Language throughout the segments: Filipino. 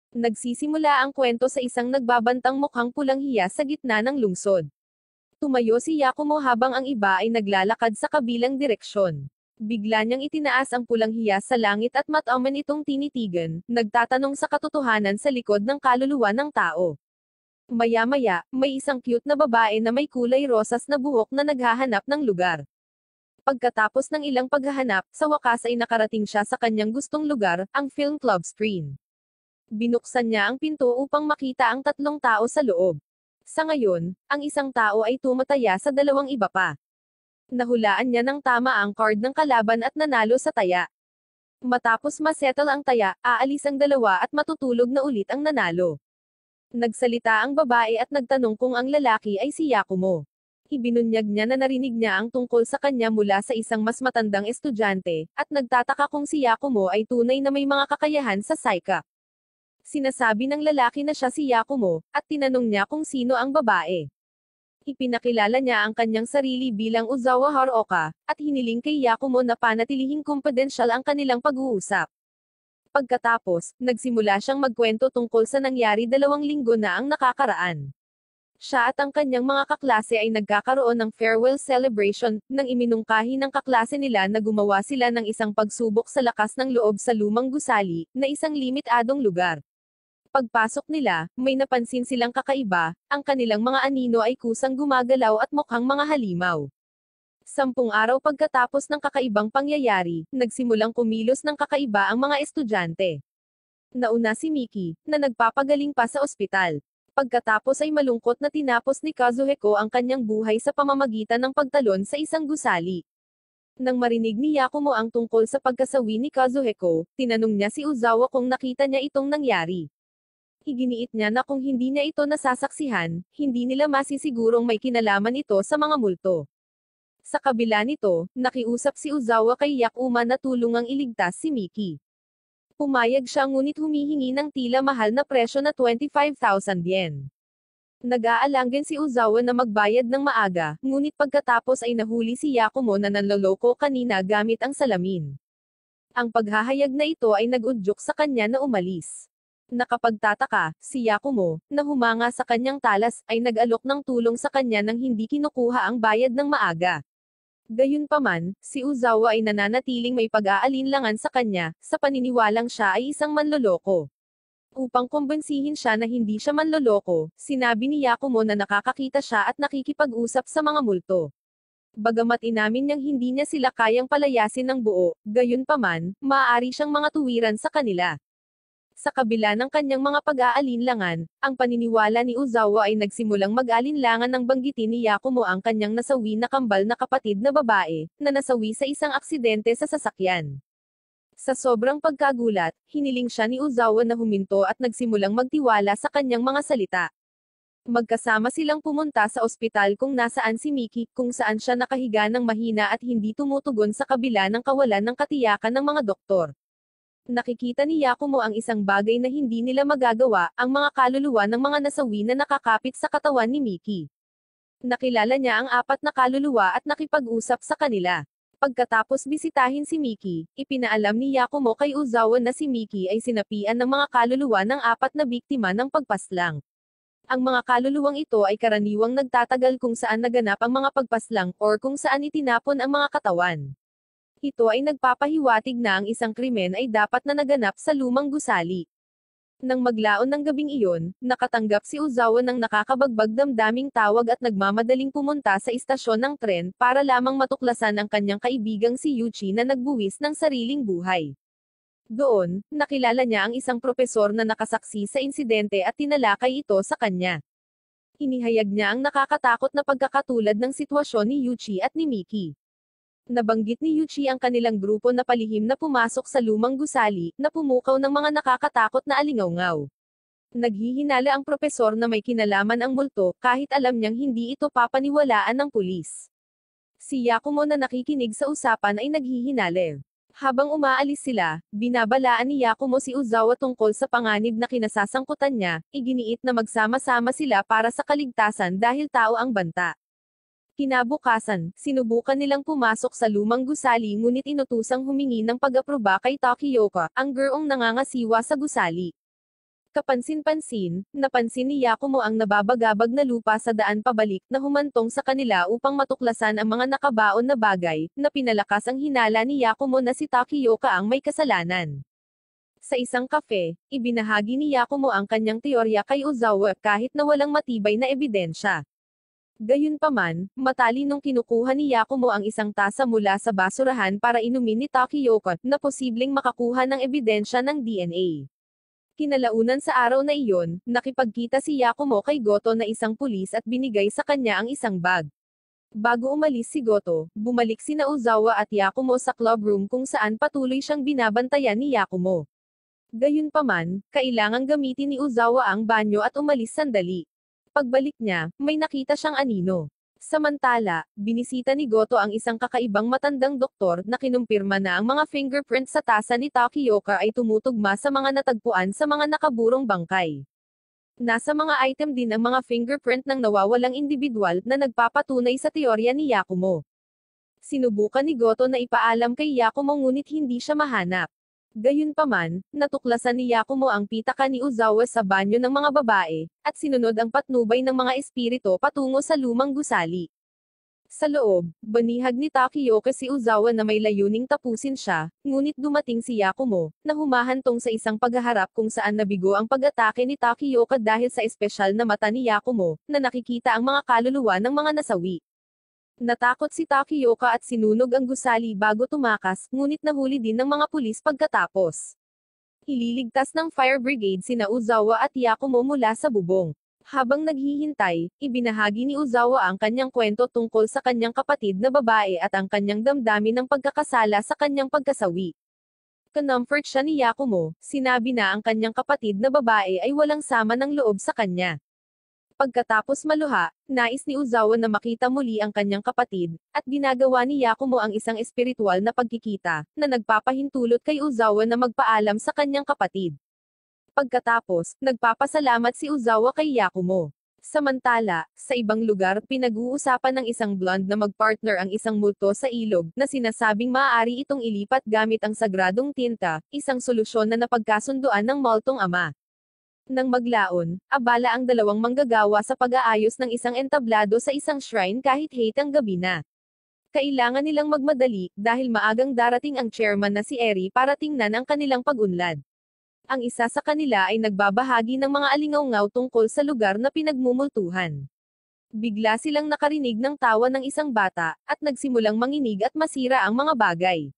Nagsisimula ang kwento sa isang nagbabantang mukhang pulang hiya sa gitna ng lungsod. Tumayo si Yakumo habang ang iba ay naglalakad sa kabilang direksyon. Bigla niyang itinaas ang pulang hiya sa langit at mataman itong tinitigan, nagtatanong sa katotohanan sa likod ng kaluluwa ng tao. Maya-maya, may isang cute na babae na may kulay rosas na buhok na naghahanap ng lugar. Pagkatapos ng ilang paghahanap, sa wakas ay nakarating siya sa kanyang gustong lugar, ang film club screen. Binuksan niya ang pinto upang makita ang tatlong tao sa loob. Sa ngayon, ang isang tao ay tumataya sa dalawang iba pa. Nahulaan niya ng tama ang card ng kalaban at nanalo sa taya. Matapos masettle ang taya, aalis ang dalawa at matutulog na ulit ang nanalo. Nagsalita ang babae at nagtanong kung ang lalaki ay si Yakumo. Ibinunyag niya na narinig niya ang tungkol sa kanya mula sa isang mas matandang estudyante, at nagtataka kung si Yakumo ay tunay na may mga kakayahan sa psyche. Sinasabi ng lalaki na siya si Yakumo, at tinanong niya kung sino ang babae. Ipinakilala niya ang kanyang sarili bilang Uzawa Haruoka, at hiniling kay Yakumo na panatilihing kumpidensyal ang kanilang pag-uusap. Pagkatapos, nagsimula siyang magkwento tungkol sa nangyari 2 linggo na ang nakakaraan. Siya at ang kanyang mga kaklase ay nagkakaroon ng farewell celebration, nang iminungkahi ng kaklase nila na gumawa sila ng isang pagsubok sa lakas ng loob sa lumang gusali, na isang limitadong lugar. Pagpasok nila, may napansin silang kakaiba, ang kanilang mga anino ay kusang gumagalaw at mukhang mga halimaw. 10 araw pagkatapos ng kakaibang pangyayari, nagsimulang kumilos ng kakaiba ang mga estudyante. Nauna si Miki, na nagpapagaling pa sa ospital. Pagkatapos ay malungkot na tinapos ni Kazuhiko ang kanyang buhay sa pamamagitan ng pagtalon sa isang gusali. Nang marinig ni Yakumo ang tungkol sa pagkasawi ni Kazuhiko, tinanong niya si Uzawa kung nakita niya itong nangyari. Iginiit niya na kung hindi niya ito nasasaksihan, hindi nila masisigurong may kinalaman ito sa mga multo. Sa kabila nito, nakiusap si Uzawa kay Yakuma na tulungang iligtas si Miki. Pumayag siya ngunit humihingi ng tila mahal na presyo na 25,000 yen. Nag-aalanggan si Uzawa na magbayad ng maaga, ngunit pagkatapos ay nahuli si Yakumo na nanloloko kanina gamit ang salamin. Ang paghahayag na ito ay nag-udyok sa kanya na umalis. Nakapagtataka, si Yakumo, na humanga sa kanyang talas, ay nag-alok ng tulong sa kanya nang hindi kinukuha ang bayad ng maaga. Gayunpaman, si Uzawa ay nananatiling may pag-aalinlangan sa kanya, sa paniniwalang siya ay isang manloloko. Upang kumbensihin siya na hindi siya manloloko, sinabi ni Yakumo na nakakakita siya at nakikipag-usap sa mga multo. Bagamat inamin niyang hindi niya sila kayang palayasin ng buo, gayunpaman, maaari siyang mga tuwiran sa kanila. Sa kabila ng kanyang mga pag-aalinlangan, ang paniniwala ni Uzawa ay nagsimulang mag-alinlangan nang banggitin ni Yakumo ang kanyang nasawi na kambal na kapatid na babae, na nasawi sa isang aksidente sa sasakyan. Sa sobrang pagkagulat, hiniling siya ni Uzawa na huminto at nagsimulang magtiwala sa kanyang mga salita. Magkasama silang pumunta sa ospital kung nasaan si Miki, kung saan siya nakahiga ng mahina at hindi tumutugon sa kabila ng kawalan ng katiyakan ng mga doktor. Nakikita ni Yakumo ang isang bagay na hindi nila magagawa, ang mga kaluluwa ng mga nasawi na nakakapit sa katawan ni Miki. Nakilala niya ang 4 na kaluluwa at nakipag-usap sa kanila. Pagkatapos bisitahin si Miki, ipinaalam ni Yakumo kay Uzawa na si Miki ay sinapian ng mga kaluluwa ng 4 na biktima ng pagpaslang. Ang mga kaluluwang ito ay karaniwang nagtatagal kung saan naganap ang mga pagpaslang, or kung saan itinapon ang mga katawan. Ito ay nagpapahiwatig na ang isang krimen ay dapat na naganap sa lumang gusali. Nang maglaon ng gabing iyon, nakatanggap si Uzawa ng nakakabagbag damdaming tawag at nagmamadaling pumunta sa istasyon ng tren para lamang matuklasan ang kanyang kaibigang si Yuchi na nagbuwis ng sariling buhay. Doon, nakilala niya ang isang propesor na nakasaksi sa insidente at tinalakay ito sa kanya. Inihayag niya ang nakakatakot na pagkakatulad ng sitwasyon ni Yuchi at ni Miki. Nabanggit ni Yuchi ang kanilang grupo na palihim na pumasok sa lumang gusali, na pumukaw ng mga nakakatakot na alingawngaw. Naghihinala ang propesor na may kinalaman ang multo, kahit alam niyang hindi ito papaniwalaan ng pulis. Si Yakumo na nakikinig sa usapan ay naghihinala. Habang umaalis sila, binabalaan ni Yakumo si Uzawa tungkol sa panganib na kinasasangkutan niya, iginiit na magsama-sama sila para sa kaligtasan dahil tao ang banta. Kinabukasan, sinubukan nilang pumasok sa lumang gusali ngunit inutusang humingi ng pag-aproba kay Takiyoka, ang gurong nangangasiwa sa gusali. Kapansin-pansin, napansin ni Yakumo ang nababagabag na lupa sa daan pabalik na humantong sa kanila upang matuklasan ang mga nakabaon na bagay, na pinalakas ang hinala ni Yakumo na si Takiyoka ang may kasalanan. Sa isang kafe, ibinahagi ni Yakumo ang kanyang teorya kay Ozawa kahit na walang matibay na ebidensya. Gayunpaman, matalinong kinukuha ni Yakumo ang isang tasa mula sa basurahan para inumin ni Takiyoka na posibleng makakuha ng ebidensya ng DNA. Kinalaunan sa araw na iyon, nakipagkita si Yakumo kay Goto na isang pulis at binigay sa kanya ang isang bag. Bago umalis si Goto, bumalik sina Ozawa at Yakumo sa club room kung saan patuloy siyang binabantayan ni Yakumo. Gayunpaman, kailangang gamitin ni Ozawa ang banyo at umalis sandali. Pagbalik niya, may nakita siyang anino. Samantala, binisita ni Goto ang isang kakaibang matandang doktor na kinumpirma na ang mga fingerprints sa tasa ni Takiyoka ay tumutugma sa mga natagpuan sa mga nakaburong bangkay. Nasa mga item din ang mga fingerprint ng nawawalang individual na nagpapatunay sa teorya ni Yakumo. Sinubukan ni Goto na ipaalam kay Yakumo ngunit hindi siya mahanap. Gayunpaman, natuklasan ni Yakumo ang pitaka ni Ozawa sa banyo ng mga babae, at sinunod ang patnubay ng mga espirito patungo sa lumang gusali. Sa loob, banihag ni Takiyoka si Ozawa na may layuning tapusin siya, ngunit dumating si Yakumo, na humahantong sa isang paghaharap kung saan nabigo ang pag-atake ni Takiyoka dahil sa espesyal na mata ni Yakumo, na nakikita ang mga kaluluwa ng mga nasawi. Natakot si Takiyoka at sinunog ang gusali bago tumakas, ngunit nahuli din ng mga pulis pagkatapos. Ililigtas ng fire brigade sina Ozawa at Yakumo mula sa bubong. Habang naghihintay, ibinahagi ni Ozawa ang kanyang kwento tungkol sa kanyang kapatid na babae at ang kanyang damdamin ng pagkakasala sa kanyang pagkasawi. Kinumfort siya ni Yakumo, sinabi na ang kanyang kapatid na babae ay walang sama ng loob sa kanya. Pagkatapos maluha, nais ni Ozawa na makita muli ang kanyang kapatid, at ginagawa ni Yakumo ang isang espiritual na pagkikita, na nagpapahintulot kay Ozawa na magpaalam sa kanyang kapatid. Pagkatapos, nagpapasalamat si Ozawa kay Yakumo. Samantala, sa ibang lugar, pinag-uusapan ng isang blonde na magpartner ang isang multo sa ilog, na sinasabing maaari itong ilipat gamit ang sagradong tinta, isang solusyon na napagkasunduan ng multong ama. Nang maglaon, abala ang dalawang manggagawa sa pag-aayos ng isang entablado sa isang shrine kahit hatang gabi na. Kailangan nilang magmadali, dahil maagang darating ang chairman na si Eri para tingnan ang kanilang pag-unlad. Ang isa sa kanila ay nagbabahagi ng mga alingaw-ngaw tungkol sa lugar na pinagmumultuhan. Bigla silang nakarinig ng tawa ng isang bata, at nagsimulang manginig at masira ang mga bagay.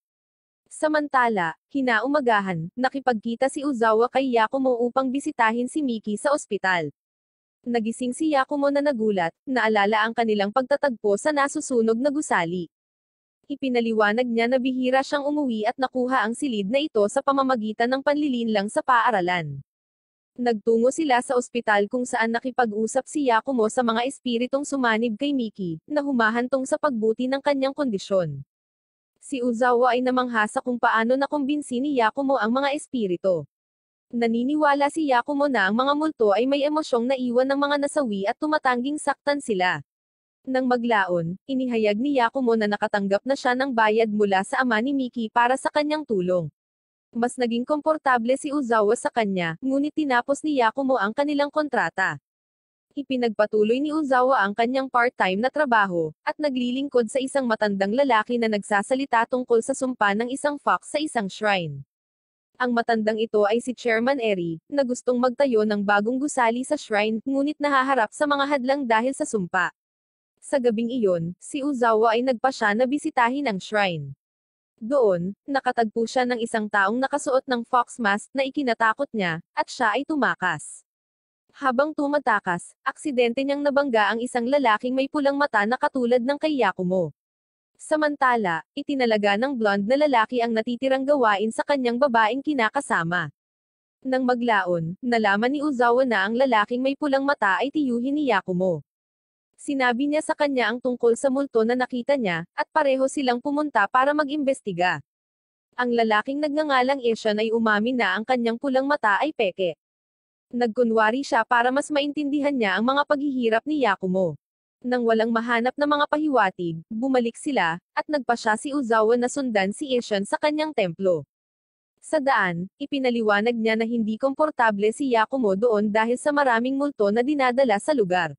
Samantala, kinaumagahan, nakipagkita si Ozawa kay Yakumo upang bisitahin si Miki sa ospital. Nagising si Yakumo na nagulat, naalala ang kanilang pagtatagpo sa nasusunog na gusali. Ipinaliwanag niya na bihira siyang umuwi at nakuha ang silid na ito sa pamamagitan ng panlilinlang sa paaralan. Nagtungo sila sa ospital kung saan nakipag-usap si Yakumo sa mga espiritong sumanib kay Miki, na humahantong sa pagbuti ng kanyang kondisyon. Si Ozawa ay namangha sa kung paano nakumbinsi ni Yakumo ang mga espirito. Naniniwala si Yakumo na ang mga multo ay may emosyong naiwan ng mga nasawi at tumatangging saktan sila. Nang maglaon, inihayag ni Yakumo na nakatanggap na siya ng bayad mula sa ama ni Miki para sa kanyang tulong. Mas naging komportable si Ozawa sa kanya, ngunit tinapos ni Yakumo ang kanilang kontrata. Ipinagpatuloy ni Ozawa ang kanyang part-time na trabaho, at naglilingkod sa isang matandang lalaki na nagsasalita tungkol sa sumpa ng isang fox sa isang shrine. Ang matandang ito ay si Chairman Eri, na gustong magtayo ng bagong gusali sa shrine, ngunit nahaharap sa mga hadlang dahil sa sumpa. Sa gabing iyon, si Ozawa ay nagpasya na bisitahin ang shrine. Doon, nakatagpo siya ng isang taong nakasuot ng fox mask na ikinatakot niya, at siya ay tumakas. Habang tumatakas, aksidente niyang nabangga ang isang lalaking may pulang mata na katulad ng kay Yakumo. Samantala, itinalaga ng blonde na lalaki ang natitirang gawain sa kanyang babaeng kinakasama. Nang maglaon, nalaman ni Ozawa na ang lalaking may pulang mata ay tiyuhin ni Yakumo. Sinabi niya sa kanya ang tungkol sa multo na nakita niya, at pareho silang pumunta para mag-imbestiga. Ang lalaking nagngangalang Ishan ay umamin na ang kanyang pulang mata ay peke. Nagkunwari siya para mas maintindihan niya ang mga paghihirap ni Yakumo. Nang walang mahanap na mga pahiwatig, bumalik sila, at nagpasya si Ozawa na sundan si Ishan sa kanyang templo. Sa daan, ipinaliwanag niya na hindi komportable si Yakumo doon dahil sa maraming multo na dinadala sa lugar.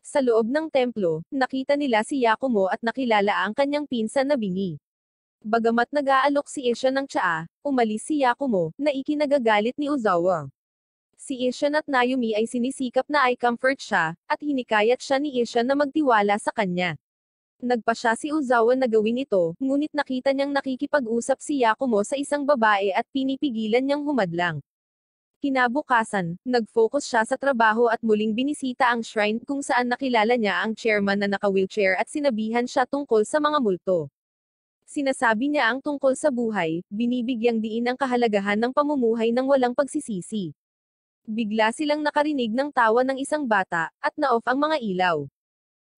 Sa loob ng templo, nakita nila si Yakumo at nakilala ang kanyang pinsan na bingi. Bagamat nag-aalok si Isha ng tsaa, umalis si Yakumo, na ikinagagalit ni Ozawa. Si Isha at Nayumi ay sinisikap na i-comfort siya, at hinikayat siya ni Isha na magtiwala sa kanya. Nagpa siya si Ozawa na gawin ito, ngunit nakita niyang nakikipag-usap si Yakumo sa isang babae at pinipigilan niyang humadlang. Kinabukasan, nag-focus siya sa trabaho at muling binisita ang shrine kung saan nakilala niya ang chairman na naka-wheelchair at sinabihan siya tungkol sa mga multo. Sinasabi niya ang tungkol sa buhay, binibigyang diin ang kahalagahan ng pamumuhay ng walang pagsisisi. Bigla silang nakarinig ng tawa ng isang bata, at na-off ang mga ilaw.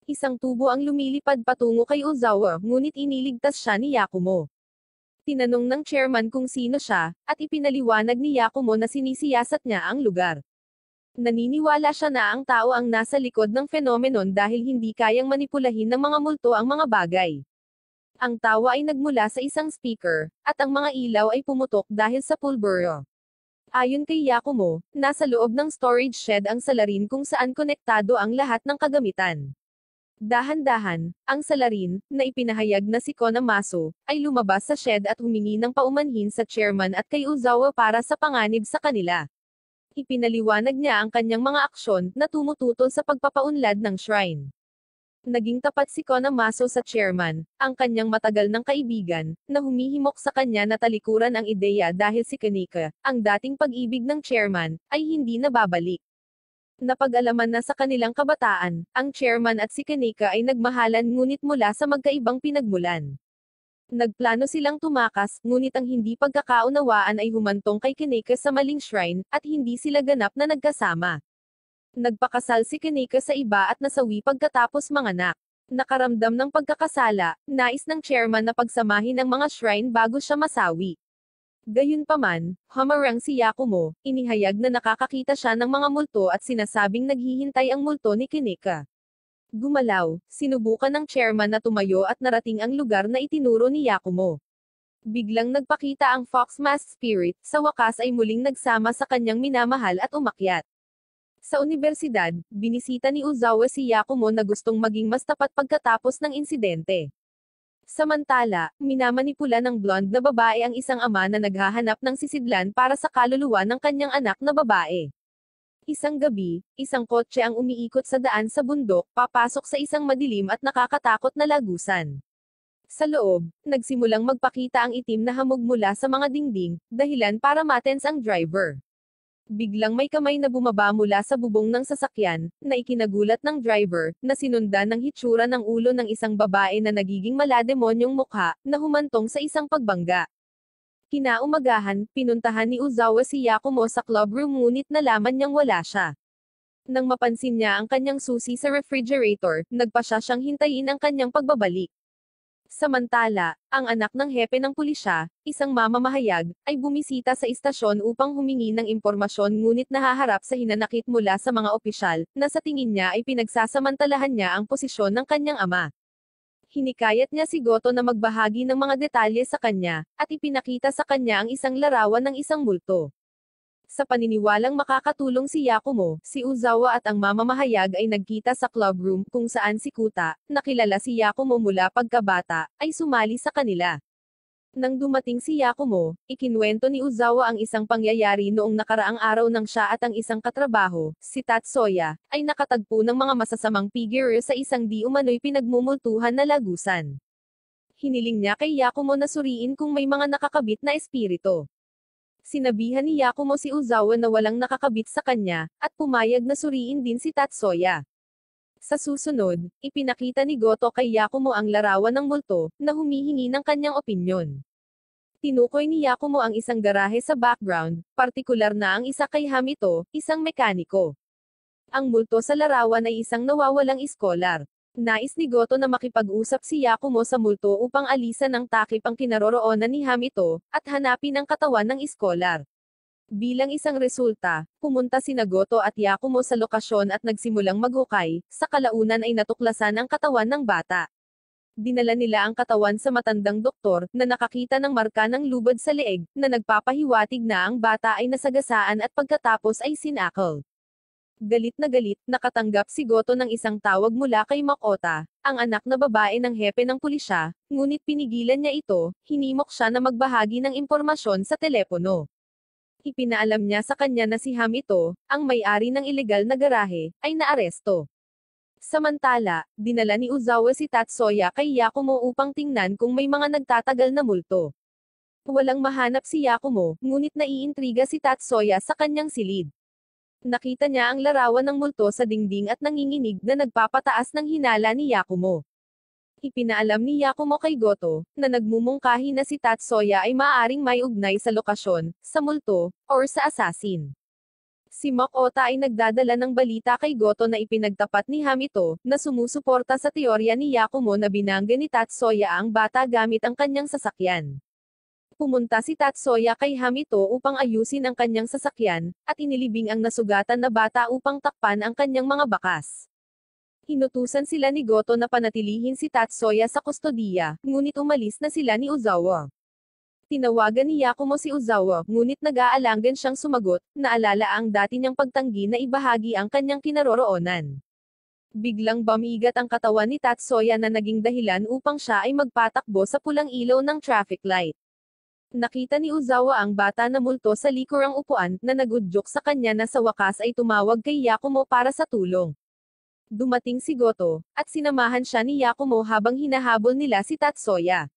Isang tubo ang lumilipad patungo kay Ozawa, ngunit iniligtas siya ni Yakumo. Tinanong ng chairman kung sino siya, at ipinaliwanag ni Yakumo na sinisiyasat niya ang lugar. Naniniwala siya na ang tao ang nasa likod ng phenomenon dahil hindi kayang manipulahin ng mga multo ang mga bagay. Ang tawa ay nagmula sa isang speaker, at ang mga ilaw ay pumutok dahil sa pulburo. Ayon kay Yakumo, nasa loob ng storage shed ang salarin kung saan konektado ang lahat ng kagamitan. Dahan-dahan, ang salarin, na ipinahayag na si Konamaso, ay lumabas sa shed at humingi ng paumanhin sa chairman at kay Ozawa para sa panganib sa kanila. Ipinaliwanag niya ang kanyang mga aksyon, na tumututol sa pagpapaunlad ng shrine. Naging tapat si Konamaso sa chairman, ang kanyang matagal ng kaibigan, na humihimok sa kanya na talikuran ang ideya dahil si Kanika, ang dating pag-ibig ng chairman, ay hindi nababalik. Napag-alaman na sa kanilang kabataan, ang chairman at si Kanika ay nagmahalan ngunit mula sa magkaibang pinagmulan. Nagplano silang tumakas, ngunit ang hindi pagkakaunawaan ay humantong kay Kanika sa maling shrine, at hindi sila ganap na nagkasama. Nagpakasal si Kanika sa iba at nasawi pagkatapos manganak. Nakaramdam ng pagkakasala, nais ng chairman na pagsamahin ang mga shrine bago siya masawi. Gayunpaman, humarang si Yakumo, inihayag na nakakakita siya ng mga multo at sinasabing naghihintay ang multo ni Kanika. Gumalaw, sinubukan ng chairman na tumayo at narating ang lugar na itinuro ni Yakumo. Biglang nagpakita ang Fox Mask Spirit, sa wakas ay muling nagsama sa kanyang minamahal at umakyat. Sa universidad, binisita ni Ozawa si Yakumo na gustong maging mas tapat pagkatapos ng insidente. Samantala, minamanipula ng blonde na babae ang isang ama na naghahanap ng sisidlan para sa kaluluwa ng kanyang anak na babae. Isang gabi, isang kotse ang umiikot sa daan sa bundok, papasok sa isang madilim at nakakatakot na lagusan. Sa loob, nagsimulang magpakita ang itim na hamog mula sa mga dingding, dahilan para matens ang driver. Biglang may kamay na bumaba mula sa bubong ng sasakyan, na ikinagulat ng driver, na sinundan ng hitsura ng ulo ng isang babae na nagiging malademonyong mukha, na humantong sa isang pagbangga. Kinaumagahan, pinuntahan ni Ozawa si Yakumo sa clubroom ngunit nalaman niyang wala siya. Nang mapansin niya ang kanyang susi sa refrigerator, nagpa siya siyang hintayin ang kanyang pagbabalik. Samantala, ang anak ng hepe ng pulisya, isang mamamahayag, ay bumisita sa istasyon upang humingi ng impormasyon ngunit nahaharap sa hinanakit mula sa mga opisyal, na sa tingin niya ay pinagsasamantalahan niya ang posisyon ng kanyang ama. Hinikayat niya si Goto na magbahagi ng mga detalye sa kanya, at ipinakita sa kanya ang isang larawan ng isang multo. Sa paniniwalang makakatulong si Yakumo, si Ozawa at ang mamamahayag ay nagkita sa clubroom kung saan si Kuta, nakilala si Yakumo mula pagkabata, ay sumali sa kanila. Nang dumating si Yakumo, ikinwento ni Ozawa ang isang pangyayari noong nakaraang araw nang siya at ang isang katrabaho, si Tatsuya, ay nakatagpo ng mga masasamang figure sa isang di umano'y pinagmumultuhan na lagusan. Hiniling niya kay Yakumo na suriin kung may mga nakakabit na espiritu. Sinabihan ni Yakumo si Ozawa na walang nakakabit sa kanya, at pumayag na suriin din si Tatsuya. Sa susunod, ipinakita ni Goto kay Yakumo ang larawan ng multo, na humihingi ng kanyang opinyon. Tinukoy ni Yakumo ang isang garahe sa background, partikular na ang isa kay Hamito, isang mekaniko. Ang multo sa larawan ay isang nawawalang iskolar. Nais ni Goto na makipag-usap si Yakumo sa multo upang alisan ng takip ang kinaroroonan ni Hamito, at hanapin ang katawan ng iskolar. Bilang isang resulta, pumunta sina Goto at Yakumo sa lokasyon at nagsimulang maghukay, sa kalaunan ay natuklasan ang katawan ng bata. Dinala nila ang katawan sa matandang doktor, na nakakita ng marka ng lubad sa leeg, na nagpapahiwatig na ang bata ay nasagasaan at pagkatapos ay sinakal. Galit na galit, nakatanggap si Goto ng isang tawag mula kay Makota, ang anak na babae ng hepe ng pulisya, ngunit pinigilan niya ito, hinimok siya na magbahagi ng impormasyon sa telepono. Ipinaalam niya sa kanya na si Ham ito, ang may-ari ng ilegal na garahe, ay naaresto. Samantala, dinala ni Uzawa si Tatsuya kay Yakumo upang tingnan kung may mga nagtatagal na multo. Walang mahanap si Yakumo, ngunit naiintriga si Tatsuya sa kanyang silid. Nakita niya ang larawan ng multo sa dingding at nanginginig na nagpapataas ng hinala ni Yakumo. Ipinaalam ni Yakumo kay Goto, na nagmumungkahi na si Tatsuya ay maaaring may ugnay sa lokasyon, sa multo, or sa assassin. Si Makota ay nagdadala ng balita kay Goto na ipinagtapat ni Ham ito, na sumusuporta sa teorya ni Yakumo na binangga ni Tatsuya ang bata gamit ang kanyang sasakyan. Pumunta si Tatsuya kay Ham ito upang ayusin ang kanyang sasakyan, at inilibing ang nasugatan na bata upang takpan ang kanyang mga bakas. Inutusan sila ni Goto na panatilihin si Tatsuya sa kustodiya, ngunit umalis na sila ni Uzawa. Tinawagan ni Yakumo si Uzawa, ngunit nag-aalangan siyang sumagot, naalala ang dati niyang pagtanggi na ibahagi ang kanyang kinaroroonan. Biglang bumigat ang katawan ni Tatsuya na naging dahilan upang siya ay magpatakbo sa pulang ilaw ng traffic light. Nakita ni Uzawa ang bata na multo sa likurang upuan, na nagudyok sa kanya na sa wakas ay tumawag kay Yakumo para sa tulong. Dumating si Goto, at sinamahan siya ni Yakumo habang hinahabol nila si Tatsuya.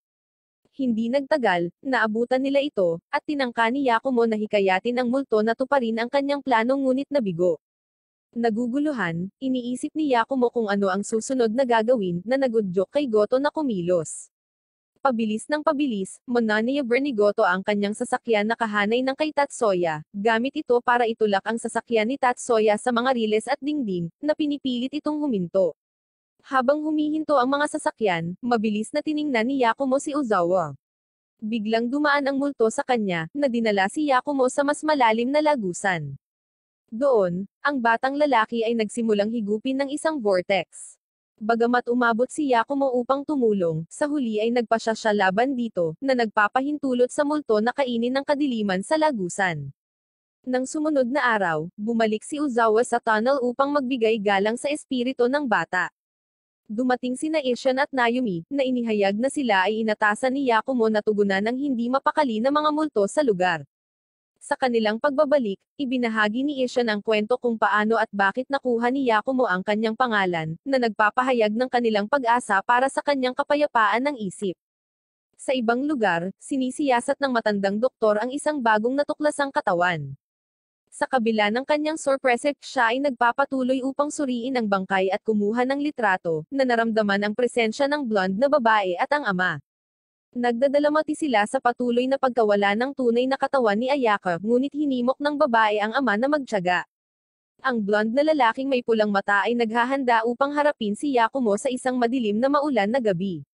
Hindi nagtagal, naabutan nila ito, at tinangka ni Yakumo na hikayatin ang multo na tuparin ang kanyang plano ngunit nabigo. Naguguluhan, iniisip ni Yakumo kung ano ang susunod na gagawin, na nagudyok kay Goto na kumilos. Pabilis ng pabilis, mananiyabra ni Goto ang kanyang sasakyan na kahanay ng kay Tatsuya, gamit ito para itulak ang sasakyan ni Tatsuya sa mga riles at dingding, na pinipilit itong huminto. Habang humihinto ang mga sasakyan, mabilis na tiningnan ni Yakumo si Uzawa. Biglang dumaan ang multo sa kanya, na dinala si Yakumo sa mas malalim na lagusan. Doon, ang batang lalaki ay nagsimulang higupin ng isang vortex. Bagamat umabot si Yakumo upang tumulong, sa huli ay nagpasya siya laban dito, na nagpapahintulot sa multo na kainin ng kadiliman sa lagusan. Nang sumunod na araw, bumalik si Uzawa sa tunnel upang magbigay galang sa espiritu ng bata. Dumating sina Ishan at Nayumi, na inihayag na sila ay inatasan ni Yakumo na tugunan ng hindi mapakali na mga multo sa lugar. Sa kanilang pagbabalik, ibinahagi ni Ishan ang kwento kung paano at bakit nakuha ni Yakumo ang kanyang pangalan, na nagpapahayag ng kanilang pag-asa para sa kanyang kapayapaan ng isip. Sa ibang lugar, sinisiyasat ng matandang doktor ang isang bagong natuklasang katawan. Sa kabila ng kanyang sorpresa, siya ay nagpapatuloy upang suriin ang bangkay at kumuha ng litrato, na naramdaman ang presensya ng blonde na babae at ang ama. Nagdadalamati sila sa patuloy na pagkawala ng tunay na katawan ni Ayaka, ngunit hinimok ng babae ang ama na magtiyaga. Ang blonde na lalaking may pulang mata ay naghahanda upang harapin si Yakumo sa isang madilim na maulan na gabi.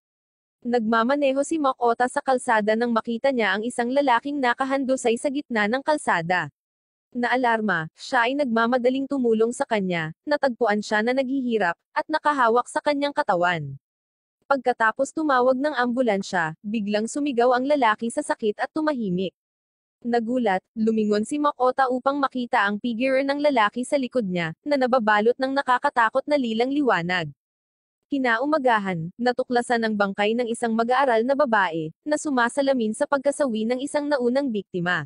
Nagmamaneho si Makota sa kalsada nang makita niya ang isang lalaking nakahandusay sa gitna ng kalsada. Naalarma, siya ay nagmamadaling tumulong sa kanya, natagpuan siya na naghihirap, at nakahawak sa kanyang katawan. Pagkatapos tumawag ng ambulansya, biglang sumigaw ang lalaki sa sakit at tumahimik. Nagulat, lumingon si Makota upang makita ang figure ng lalaki sa likod niya, na nababalot ng nakakatakot na lilang liwanag. Kinaumagahan, natuklasan ang bangkay ng isang mag-aaral na babae, na sumasalamin sa pagkasawi ng isang naunang biktima.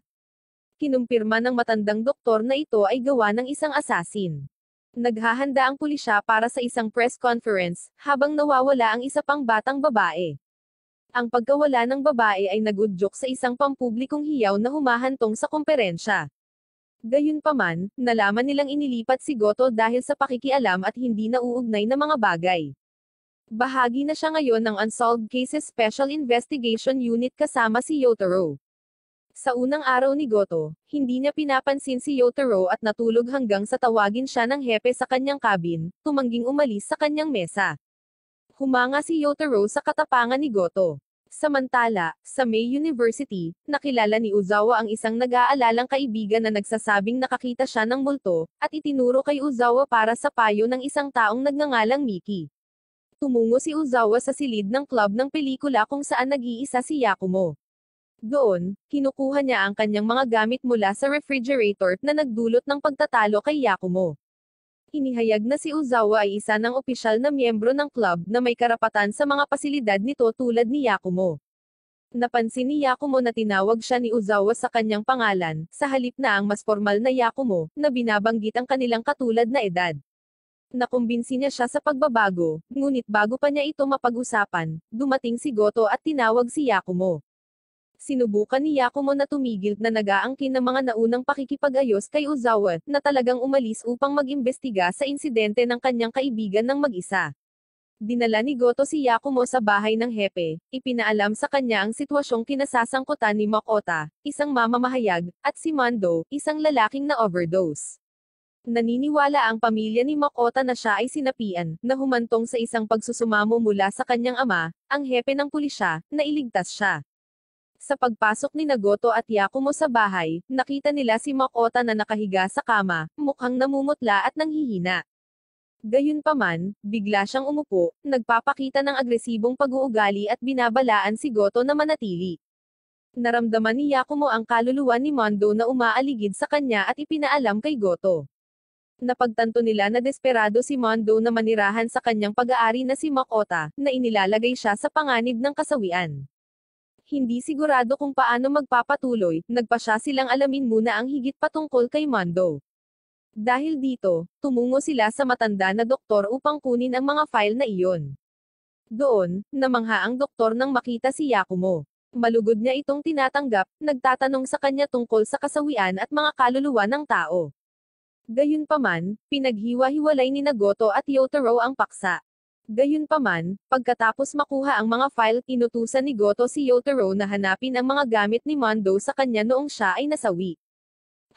Kinumpirma ng matandang doktor na ito ay gawa ng isang assassin. Naghahanda ang pulisya para sa isang press conference, habang nawawala ang isa pang batang babae. Ang pagkawala ng babae ay nagudyok sa isang pampublikong hiyaw na humahantong sa komperensya. Gayunpaman, nalaman nilang inilipat si Goto dahil sa pakikialam at hindi nauugnay na mga bagay. Bahagi na siya ngayon ng Unsolved Cases Special Investigation Unit kasama si Yotaro. Sa unang araw ni Goto, hindi niya pinapansin si Yotaro at natulog hanggang sa tawagin siya ng hepe sa kanyang cabin, tumangging umalis sa kanyang mesa. Humanga si Yotaro sa katapangan ni Goto. Samantala, sa May University, nakilala ni Uzawa ang isang nag-aalalang kaibigan na nagsasabing nakakita siya ng multo, at itinuro kay Uzawa para sa payo ng isang taong nagngangalang Miki. Tumungo si Uzawa sa silid ng club ng pelikula kung saan nag-iisa si Yakumo. Doon, kinukuha niya ang kanyang mga gamit mula sa refrigerator na nagdulot ng pagtatalo kay Yakumo. Inihayag na si Uzawa ay isa ng opisyal na miyembro ng club na may karapatan sa mga pasilidad nito tulad ni Yakumo. Napansin ni Yakumo na tinawag siya ni Uzawa sa kanyang pangalan, sa halip na ang mas formal na Yakumo, na binabanggit ang kanilang katulad na edad. Nakumbinsi niya siya sa pagbabago, ngunit bago pa niya ito mapag-usapan, dumating si Goto at tinawag si Yakumo. Sinubukan ni Yakumo na tumigil na nag-aangkin ng mga naunang pakikipag-ayos kay Uzawa, na talagang umalis upang mag-imbestiga sa insidente ng kanyang kaibigan ng mag-isa. Dinala ni Goto si Yakumo sa bahay ng hepe, ipinaalam sa kanya ang sitwasyong kinasasangkutan ni Makota, isang mamamahayag, at si Mando, isang lalaking na-overdose. Naniniwala ang pamilya ni Makota na siya ay sinapian, na humantong sa isang pagsusumamo mula sa kanyang ama, ang hepe ng pulisya, na iligtas siya. Sa pagpasok ni Goto at Yakumo sa bahay, nakita nila si Makota na nakahiga sa kama, mukhang namumutla at nanghihina. Gayunpaman, bigla siyang umupo, nagpapakita ng agresibong pag-uugali at binabalaan si Goto na manatili. Naramdaman ni Yakumo ang kaluluwa ni Mondo na umaaligid sa kanya at ipinaalam kay Goto. Napagtanto nila na desperado si Mondo na manirahan sa kanyang pag-aari na si Makota, na inilalagay siya sa panganib ng kasawian. Hindi sigurado kung paano magpapatuloy, nagpasya silang alamin muna ang higit patungkol kay Mondo. Dahil dito, tumungo sila sa matanda na doktor upang kunin ang mga file na iyon. Doon, namangha ang doktor nang makita si Yakumo. Malugod niya itong tinatanggap, nagtatanong sa kanya tungkol sa kasawian at mga kaluluwa ng tao. Gayunpaman, pinaghiwa-hiwalay ni Goto at Yotaro ang paksa. Gayunpaman, pagkatapos makuha ang mga file, inutusan ni Goto si Yotaro na hanapin ang mga gamit ni Mondo sa kanya noong siya ay nasawi.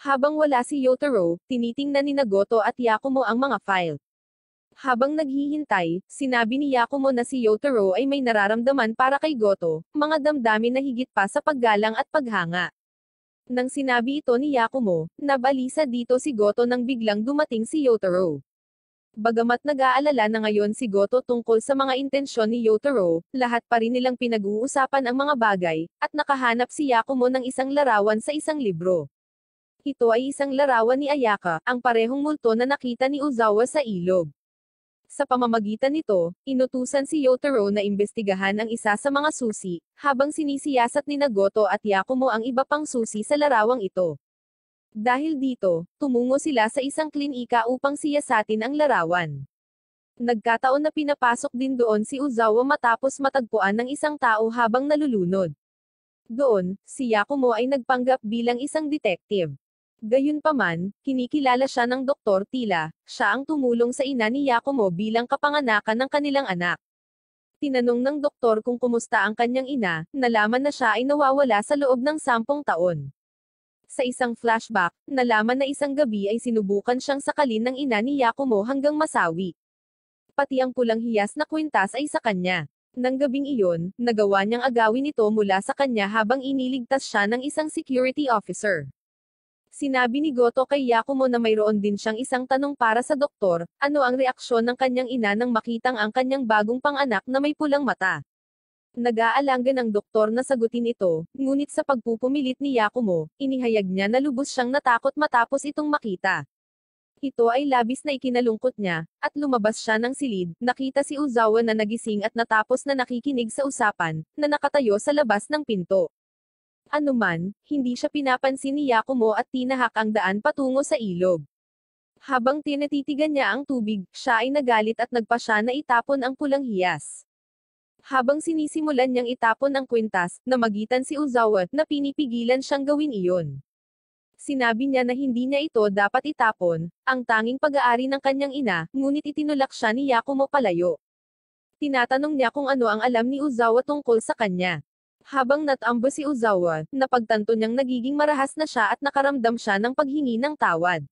Habang wala si Yotaro, tinitingnan ni Goto at Yakumo ang mga file. Habang naghihintay, sinabi ni Yakumo na si Yotaro ay may nararamdaman para kay Goto, mga damdamin na higit pa sa paggalang at paghanga. Nang sinabi ito ni Yakumo, nabalisa dito si Goto nang biglang dumating si Yotaro. Bagamat nag-aalala na ngayon si Goto tungkol sa mga intensyon ni Yotaro, lahat pa rin nilang pinag-uusapan ang mga bagay, at nakahanap si Yakumo ng isang larawan sa isang libro. Ito ay isang larawan ni Ayaka, ang parehong multo na nakita ni Uzawa sa ilog. Sa pamamagitan nito, inutusan si Yotaro na imbestigahan ang isa sa mga susi, habang sinisiyasat ni Goto at Yakumo ang iba pang susi sa larawang ito. Dahil dito, tumungo sila sa isang klinika upang siyasatin ang larawan. Nagkataon na pinapasok din doon si Uzawa matapos matagpuan ng isang tao habang nalulunod. Doon, si Yakumo ay nagpanggap bilang isang detective. Gayunpaman, kinikilala siya ng Dr. Tila, siya ang tumulong sa ina ni Yakumo bilang kapanganakan ng kanilang anak. Tinanong ng doktor kung kumusta ang kanyang ina, nalaman na siya ay nawawala sa loob ng 10 taon. Sa isang flashback, nalaman na isang gabi ay sinubukan siyang sakalin ng ina ni Yakumo hanggang masawi. Pati ang pulang hiyas na kwintas ay sa kanya. Nang gabing iyon, nagawa niyang agawin ito mula sa kanya habang iniligtas siya ng isang security officer. Sinabi ni Goto kay Yakumo na mayroon din siyang isang tanong para sa doktor, ano ang reaksyon ng kanyang ina nang makitang ang kanyang bagong panganak na may pulang mata. Nag-aalangan ang doktor na sagutin ito, ngunit sa pagpupumilit ni Yakumo, inihayag niya na lubos siyang natakot matapos itong makita. Ito ay labis na ikinalungkot niya, at lumabas siya ng silid, nakita si Uzawa na nagising at natapos na nakikinig sa usapan, na nakatayo sa labas ng pinto. Anuman, hindi siya pinapansin ni Yakumo at tinahak ang daan patungo sa ilog. Habang tinatitigan niya ang tubig, siya ay nagalit at nagpasya na itapon ang pulang hiyas. Habang sinisimulan niyang itapon ang kwintas, namagitan si Uzawa, na pinipigilan siyang gawin iyon. Sinabi niya na hindi niya ito dapat itapon, ang tanging pag-aari ng kanyang ina, ngunit itinulak siya ni Yakumo palayo. Tinatanong niya kung ano ang alam ni Uzawa tungkol sa kanya. Habang natambo si Uzawa, napagtanto niyang nagiging marahas na siya at nakaramdam siya ng paghingi ng tawad.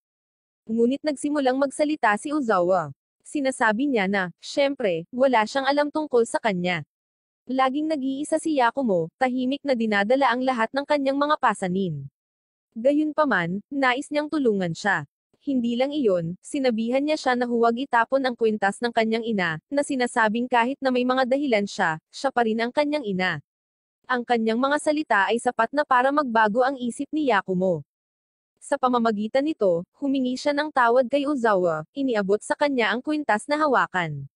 Ngunit nagsimulang magsalita si Uzawa. Sinasabi niya na, syempre, wala siyang alam tungkol sa kanya. Laging nag-iisa si Yakumo, tahimik na dinadala ang lahat ng kanyang mga pasanin. Gayunpaman, nais niyang tulungan siya. Hindi lang iyon, sinabihan niya siya na huwag itapon ang kwintas ng kanyang ina, na sinasabing kahit na may mga dahilan siya pa rin ang kanyang ina. Ang kanyang mga salita ay sapat na para magbago ang isip ni Yakumo. Sa pamamagitan nito, humingi siya ng tawad kay Ozawa, iniabot sa kanya ang kwintas na hawakan.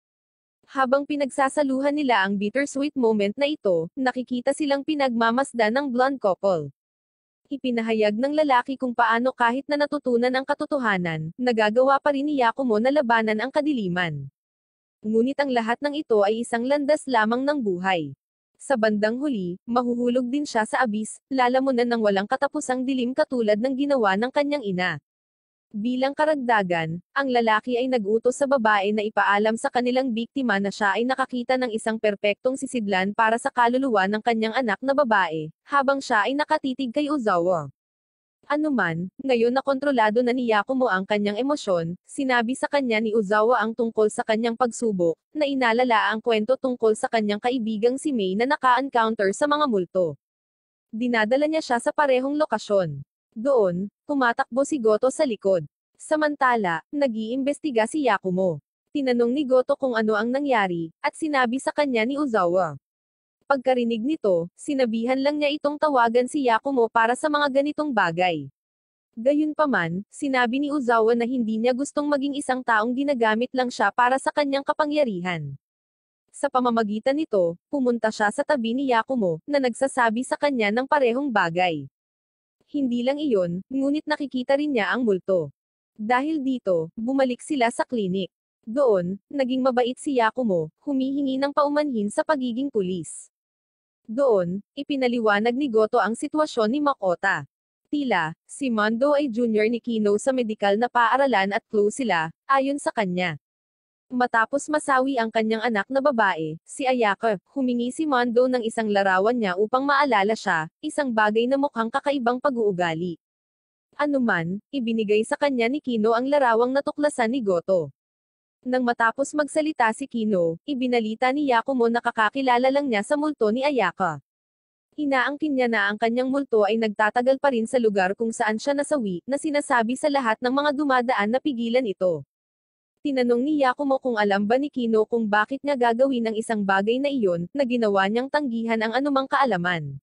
Habang pinagsasaluhan nila ang bittersweet moment na ito, nakikita silang pinagmamasdan ng blonde couple. Ipinahayag ng lalaki kung paano kahit na natutunan ang katotohanan, nagagawa pa rin ni Yakumo na labanan ang kadiliman. Ngunit ang lahat ng ito ay isang landas lamang ng buhay. Sa bandang huli, mahuhulog din siya sa abis, lalamunan ng walang katapusang dilim katulad ng ginawa ng kanyang ina. Bilang karagdagan, ang lalaki ay nag-utos sa babae na ipaalam sa kanilang biktima na siya ay nakakita ng isang perpektong sisidlan para sa kaluluwa ng kanyang anak na babae, habang siya ay nakatitig kay Ozawa. Anuman, ngayon na kontrolado na ni Yakumo ang kanyang emosyon, sinabi sa kanya ni Ozawa ang tungkol sa kanyang pagsubok, na inalala ang kwento tungkol sa kanyang kaibigang si Mei na naka-encounter sa mga multo. Dinadala niya siya sa parehong lokasyon. Doon, tumatakbo si Goto sa likod. Samantala, nag-iimbestiga si Yakumo. Tinanong ni Goto kung ano ang nangyari, at sinabi sa kanya ni Ozawa. Pagkarinig nito, sinabihan lang niya itong tawagan si Yakumo para sa mga ganitong bagay. Gayunpaman, sinabi ni Ozawa na hindi niya gustong maging isang taong ginagamit lang siya para sa kanyang kapangyarihan. Sa pamamagitan nito, pumunta siya sa tabi ni Yakumo, na nagsasabi sa kanya ng parehong bagay. Hindi lang iyon, ngunit nakikita rin niya ang multo. Dahil dito, bumalik sila sa klinik. Doon, naging mabait si Yakumo, humihingi ng paumanhin sa pagiging pulis. Doon, ipinaliwanag ni Goto ang sitwasyon ni Makota. Tila, si Mondo ay junior ni Kino sa medikal na paaralan at close sila, ayon sa kanya. Matapos masawi ang kanyang anak na babae, si Ayaka, humingi si Mondo ng isang larawan niya upang maalala siya, isang bagay na mukhang kakaibang pag-uugali. Anuman, ibinigay sa kanya ni Kino ang larawang natuklasan ni Goto. Nang matapos magsalita si Kino, ibinalita ni Yakumo na kakakilala lang niya sa multo ni Ayaka. Inaangkin niya na ang kanyang multo ay nagtatagal pa rin sa lugar kung saan siya nasawi, na sinasabi sa lahat ng mga dumadaan na pigilan ito. Tinanong ni Yakumo kung alam ba ni Kino kung bakit niya gagawin ang isang bagay na iyon, na ginawa niyang tanggihan ang anumang kaalaman.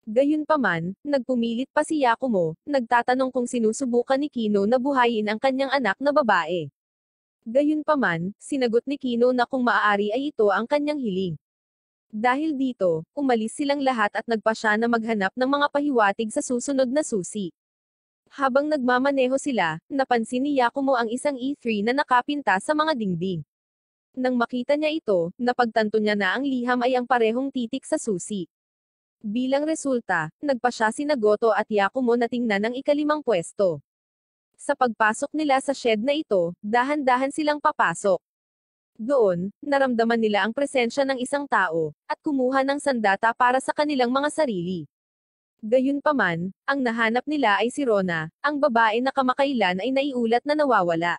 Gayunpaman, nagpumilit pa si Yakumo, nagtatanong kung sinusubukan ni Kino na buhayin ang kanyang anak na babae. Gayunpaman, sinagot ni Kino na kung maaari ay ito ang kanyang hiling. Dahil dito, umalis silang lahat at nagpa siya na maghanap ng mga pahiwatig sa susunod na susi. Habang nagmamaneho sila, napansin ni Yakumo ang isang E3 na nakapinta sa mga dingding. Nang makita niya ito, napagtanto niya na ang liham ay ang parehong titik sa susi. Bilang resulta, nagpa siya sina Goto at Yakumo na tingnan ang ikalimang pwesto. Sa pagpasok nila sa shed na ito, dahan-dahan silang papasok. Doon, naramdaman nila ang presensya ng isang tao, at kumuha ng sandata para sa kanilang mga sarili. Gayunpaman, ang nahanap nila ay si Rona, ang babae na kamakailan ay naiulat na nawawala.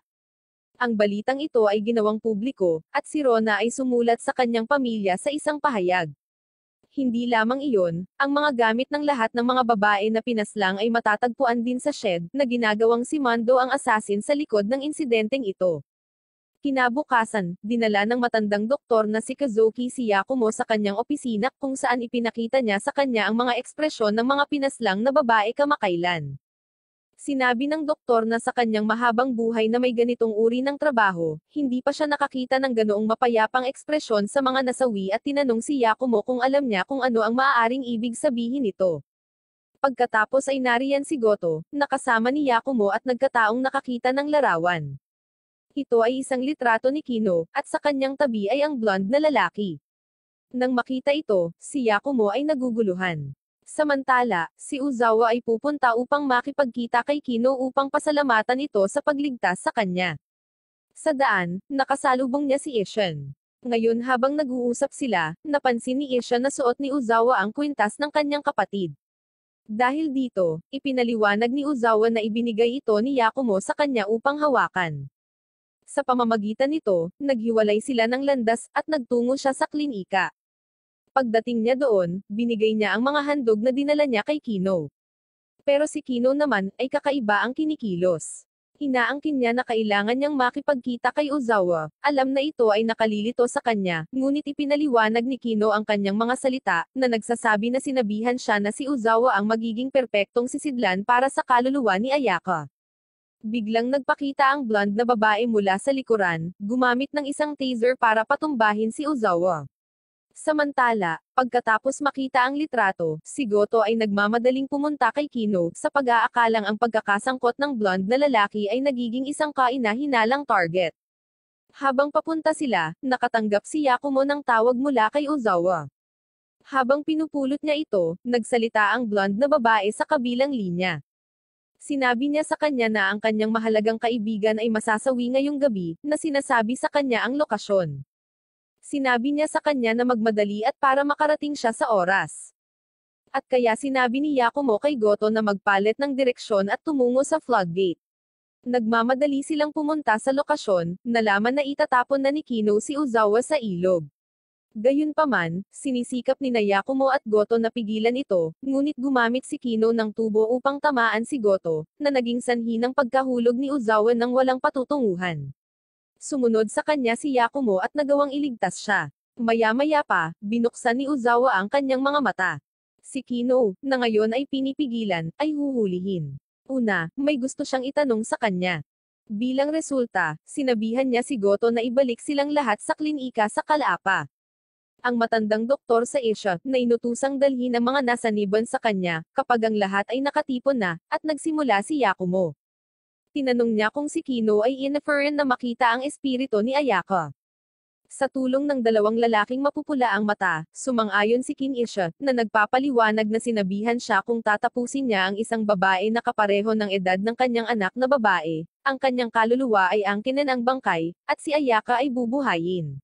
Ang balitang ito ay ginawang publiko, at si Rona ay sumulat sa kanyang pamilya sa isang pahayag. Hindi lamang iyon, ang mga gamit ng lahat ng mga babae na pinaslang ay matatagpuan din sa shed, na ginagawang si Mondo ang assassin sa likod ng insidenteng ito. Kinabukasan, dinala ng matandang doktor na si Kazuki si Yakumo sa kanyang opisina kung saan ipinakita niya sa kanya ang mga ekspresyon ng mga pinaslang na babae kamakailan. Sinabi ng doktor na sa kanyang mahabang buhay na may ganitong uri ng trabaho, hindi pa siya nakakita ng ganoong mapayapang ekspresyon sa mga nasawi at tinanong si Yakumo kung alam niya kung ano ang maaaring ibig sabihin nito. Pagkatapos ay nariyan si Goto, nakasama ni Yakumo at nagkataong nakakita ng larawan. Ito ay isang litrato ni Kino, at sa kanyang tabi ay ang blonde na lalaki. Nang makita ito, si Yakumo ay naguguluhan. Samantala, si Ozawa ay pupunta upang makipagkita kay Kino upang pasalamatan ito sa pagligtas sa kanya. Sa daan, nakasalubong niya si Ishan. Ngayon habang nag-uusap sila, napansin ni Ishan na suot ni Ozawa ang kwintas ng kanyang kapatid. Dahil dito, ipinaliwanag ni Ozawa na ibinigay ito ni Yakumo sa kanya upang hawakan. Sa pamamagitan nito, naghiwalay sila ng landas, at nagtungo siya sa klinika. Pagdating niya doon, binigay niya ang mga handog na dinala niya kay Kino. Pero si Kino naman, ay kakaiba ang kinikilos. Inaangkin niya na kailangan niyang makipagkita kay Ozawa. Alam na ito ay nakalilito sa kanya, ngunit ipinaliwanag ni Kino ang kanyang mga salita, na nagsasabi na sinabihan siya na si Ozawa ang magiging perpektong sisidlan para sa kaluluwa ni Ayaka. Biglang nagpakita ang blonde na babae mula sa likuran, gumamit ng isang taser para patumbahin si Ozawa. Samantala, pagkatapos makita ang litrato, si Goto ay nagmamadaling pumunta kay Kino, sa pag-aakalang ang pagkakasangkot ng blonde na lalaki ay nagiging isang kaina-hinalang target. Habang papunta sila, nakatanggap si Yakumo ng tawag mula kay Ozawa. Habang pinupulot niya ito, nagsalita ang blonde na babae sa kabilang linya. Sinabi niya sa kanya na ang kanyang mahalagang kaibigan ay masasawi ngayong gabi, na sinasabi sa kanya ang lokasyon. Sinabi niya sa kanya na magmadali at para makarating siya sa oras. At kaya sinabi ni Yakumo kay Goto na magpalit ng direksyon at tumungo sa floodgate. Nagmamadali silang pumunta sa lokasyon, nalaman na itatapon na ni Kino si Ozawa sa ilog. Gayunpaman, sinisikap ni Yakumo at Goto na pigilan ito, ngunit gumamit si Kino ng tubo upang tamaan si Goto, na naging sanhi ng pagkahulog ni Ozawa ng walang patutunguhan. Sumunod sa kanya si Yakumo at nagawang iligtas siya. Maya-maya pa, binuksan ni Ozawa ang kanyang mga mata. Si Kino, na ngayon ay pinipigilan, ay huhulihin. Una, may gusto siyang itanong sa kanya. Bilang resulta, sinabihan niya si Goto na ibalik silang lahat sa klinika sa Kalapa. Ang matandang doktor sa Asia, na inutusang dalhin ang mga nasaniban sa kanya, kapag ang lahat ay nakatipon na, at nagsimula si Yakumo. Tinanong niya kung si Kino ay iniferent na makita ang espiritu ni Ayaka. Sa tulong ng dalawang lalaking mapupula ang mata, sumang-ayon si King Isha, na nagpapaliwanag na sinabihan siya kung tatapusin niya ang isang babae na kapareho ng edad ng kanyang anak na babae, ang kanyang kaluluwa ay angkinin ang bangkay, at si Ayaka ay bubuhayin.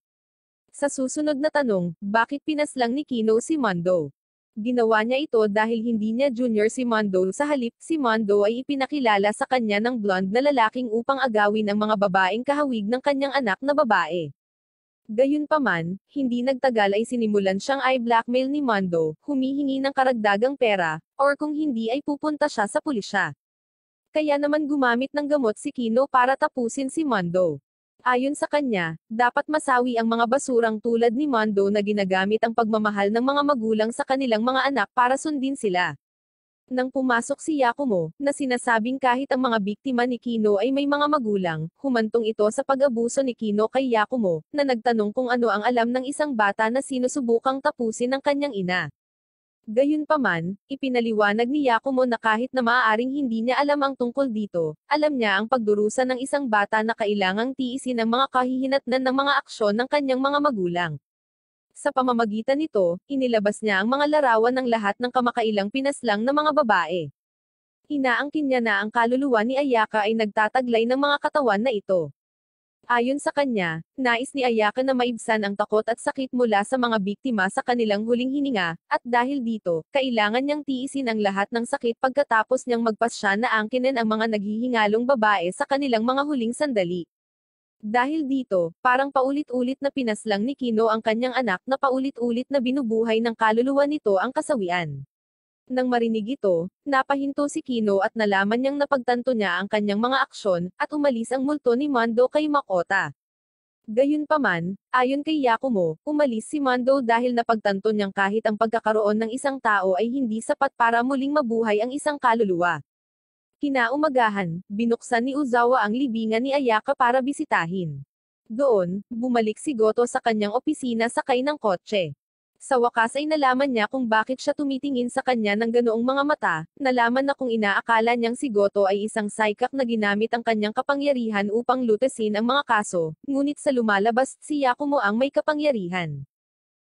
Sa susunod na tanong, bakit pinaslang ni Kino si Mondo? Ginawa niya ito dahil hindi niya junior si Mondo, sa halip, si Mondo ay ipinakilala sa kanya ng blonde na lalaking upang agawin ang mga babaeng kahawig ng kanyang anak na babae. Gayunpaman, hindi nagtagal ay sinimulan siyang i-blackmail ni Mondo, humihingi ng karagdagang pera, or kung hindi ay pupunta siya sa pulisya. Kaya naman gumamit ng gamot si Kino para tapusin si Mondo. Ayon sa kanya, dapat masawi ang mga basurang tulad ni Mondo na ginagamit ang pagmamahal ng mga magulang sa kanilang mga anak para sundin sila. Nang pumasok si Yakumo, na sinasabing kahit ang mga biktima ni Kino ay may mga magulang, humantong ito sa pag-abuso ni Kino kay Yakumo, na nagtanong kung ano ang alam ng isang bata na sinusubukang tapusin ng kanyang ina. Gayunpaman, ipinaliwanag ni Yakumo na kahit na maaaring hindi niya alam ang tungkol dito, alam niya ang pagdurusa ng isang bata na kailangang tiisin ang mga kahihinatnan ng mga aksyon ng kanyang mga magulang. Sa pamamagitan nito, inilabas niya ang mga larawan ng lahat ng kamakailang pinaslang na mga babae. Inaangkin niya na ang kaluluwa ni Ayaka ay nagtataglay ng mga katawan na ito. Ayon sa kanya, nais ni Ayaka na maibsan ang takot at sakit mula sa mga biktima sa kanilang huling hininga, at dahil dito, kailangan niyang tiisin ang lahat ng sakit pagkatapos niyang magpasya na angkinin ang mga naghihingalong babae sa kanilang mga huling sandali. Dahil dito, parang paulit-ulit na pinaslang ni Kino ang kanyang anak na paulit-ulit na binubuhay ng kaluluwa nito ang kasawian. Nang marinig ito, napahinto si Kino at nalaman niyang napagtanto niya ang kanyang mga aksyon, at umalis ang multo ni Mondo kay Makota. Gayunpaman, ayon kay Yakumo, umalis si Mondo dahil napagtanto niyang kahit ang pagkakaroon ng isang tao ay hindi sapat para muling mabuhay ang isang kaluluwa. Kinaumagahan, binuksan ni Ozawa ang libingan ni Ayaka para bisitahin. Doon, bumalik si Goto sa kanyang opisina sakay ng kotse. Sa wakas ay nalaman niya kung bakit siya tumitingin sa kanya ng ganoong mga mata, nalaman na kung inaakala niyang si Goto ay isang saikak na ginamit ang kanyang kapangyarihan upang lutasin ang mga kaso, ngunit sa lumalabas, si Yakumo ang may kapangyarihan.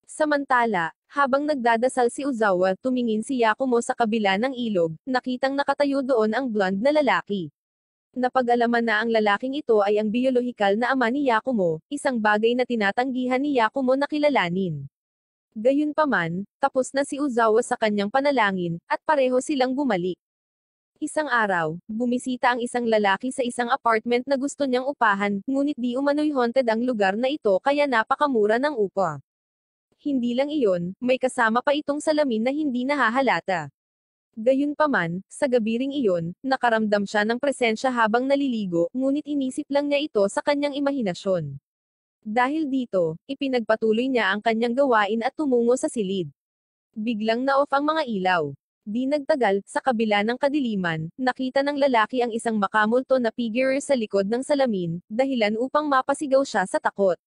Samantala, habang nagdadasal si Ozawa, tumingin si Yakumo sa kabila ng ilog, nakitang nakatayo doon ang blonde na lalaki. Napag-alaman na ang lalaking ito ay ang biolohikal na ama ni Yakumo, isang bagay na tinatanggihan ni Yakumo na kilalanin. Gayunpaman, tapos na si Ozawa sa kanyang panalangin, at pareho silang bumalik. Isang araw, bumisita ang isang lalaki sa isang apartment na gusto niyang upahan, ngunit di umano'y haunted ang lugar na ito kaya napakamura ng upa. Hindi lang iyon, may kasama pa itong salamin na hindi nahahalata. Gayunpaman, sa gabi ring iyon, nakaramdam siya ng presensya habang naliligo, ngunit inisip lang niya ito sa kanyang imahinasyon. Dahil dito, ipinagpatuloy niya ang kanyang gawain at tumungo sa silid. Biglang na-off ang mga ilaw. Di nagtagal, sa kabila ng kadiliman, nakita ng lalaki ang isang makamulto na figure sa likod ng salamin, dahilan upang mapasigaw siya sa takot.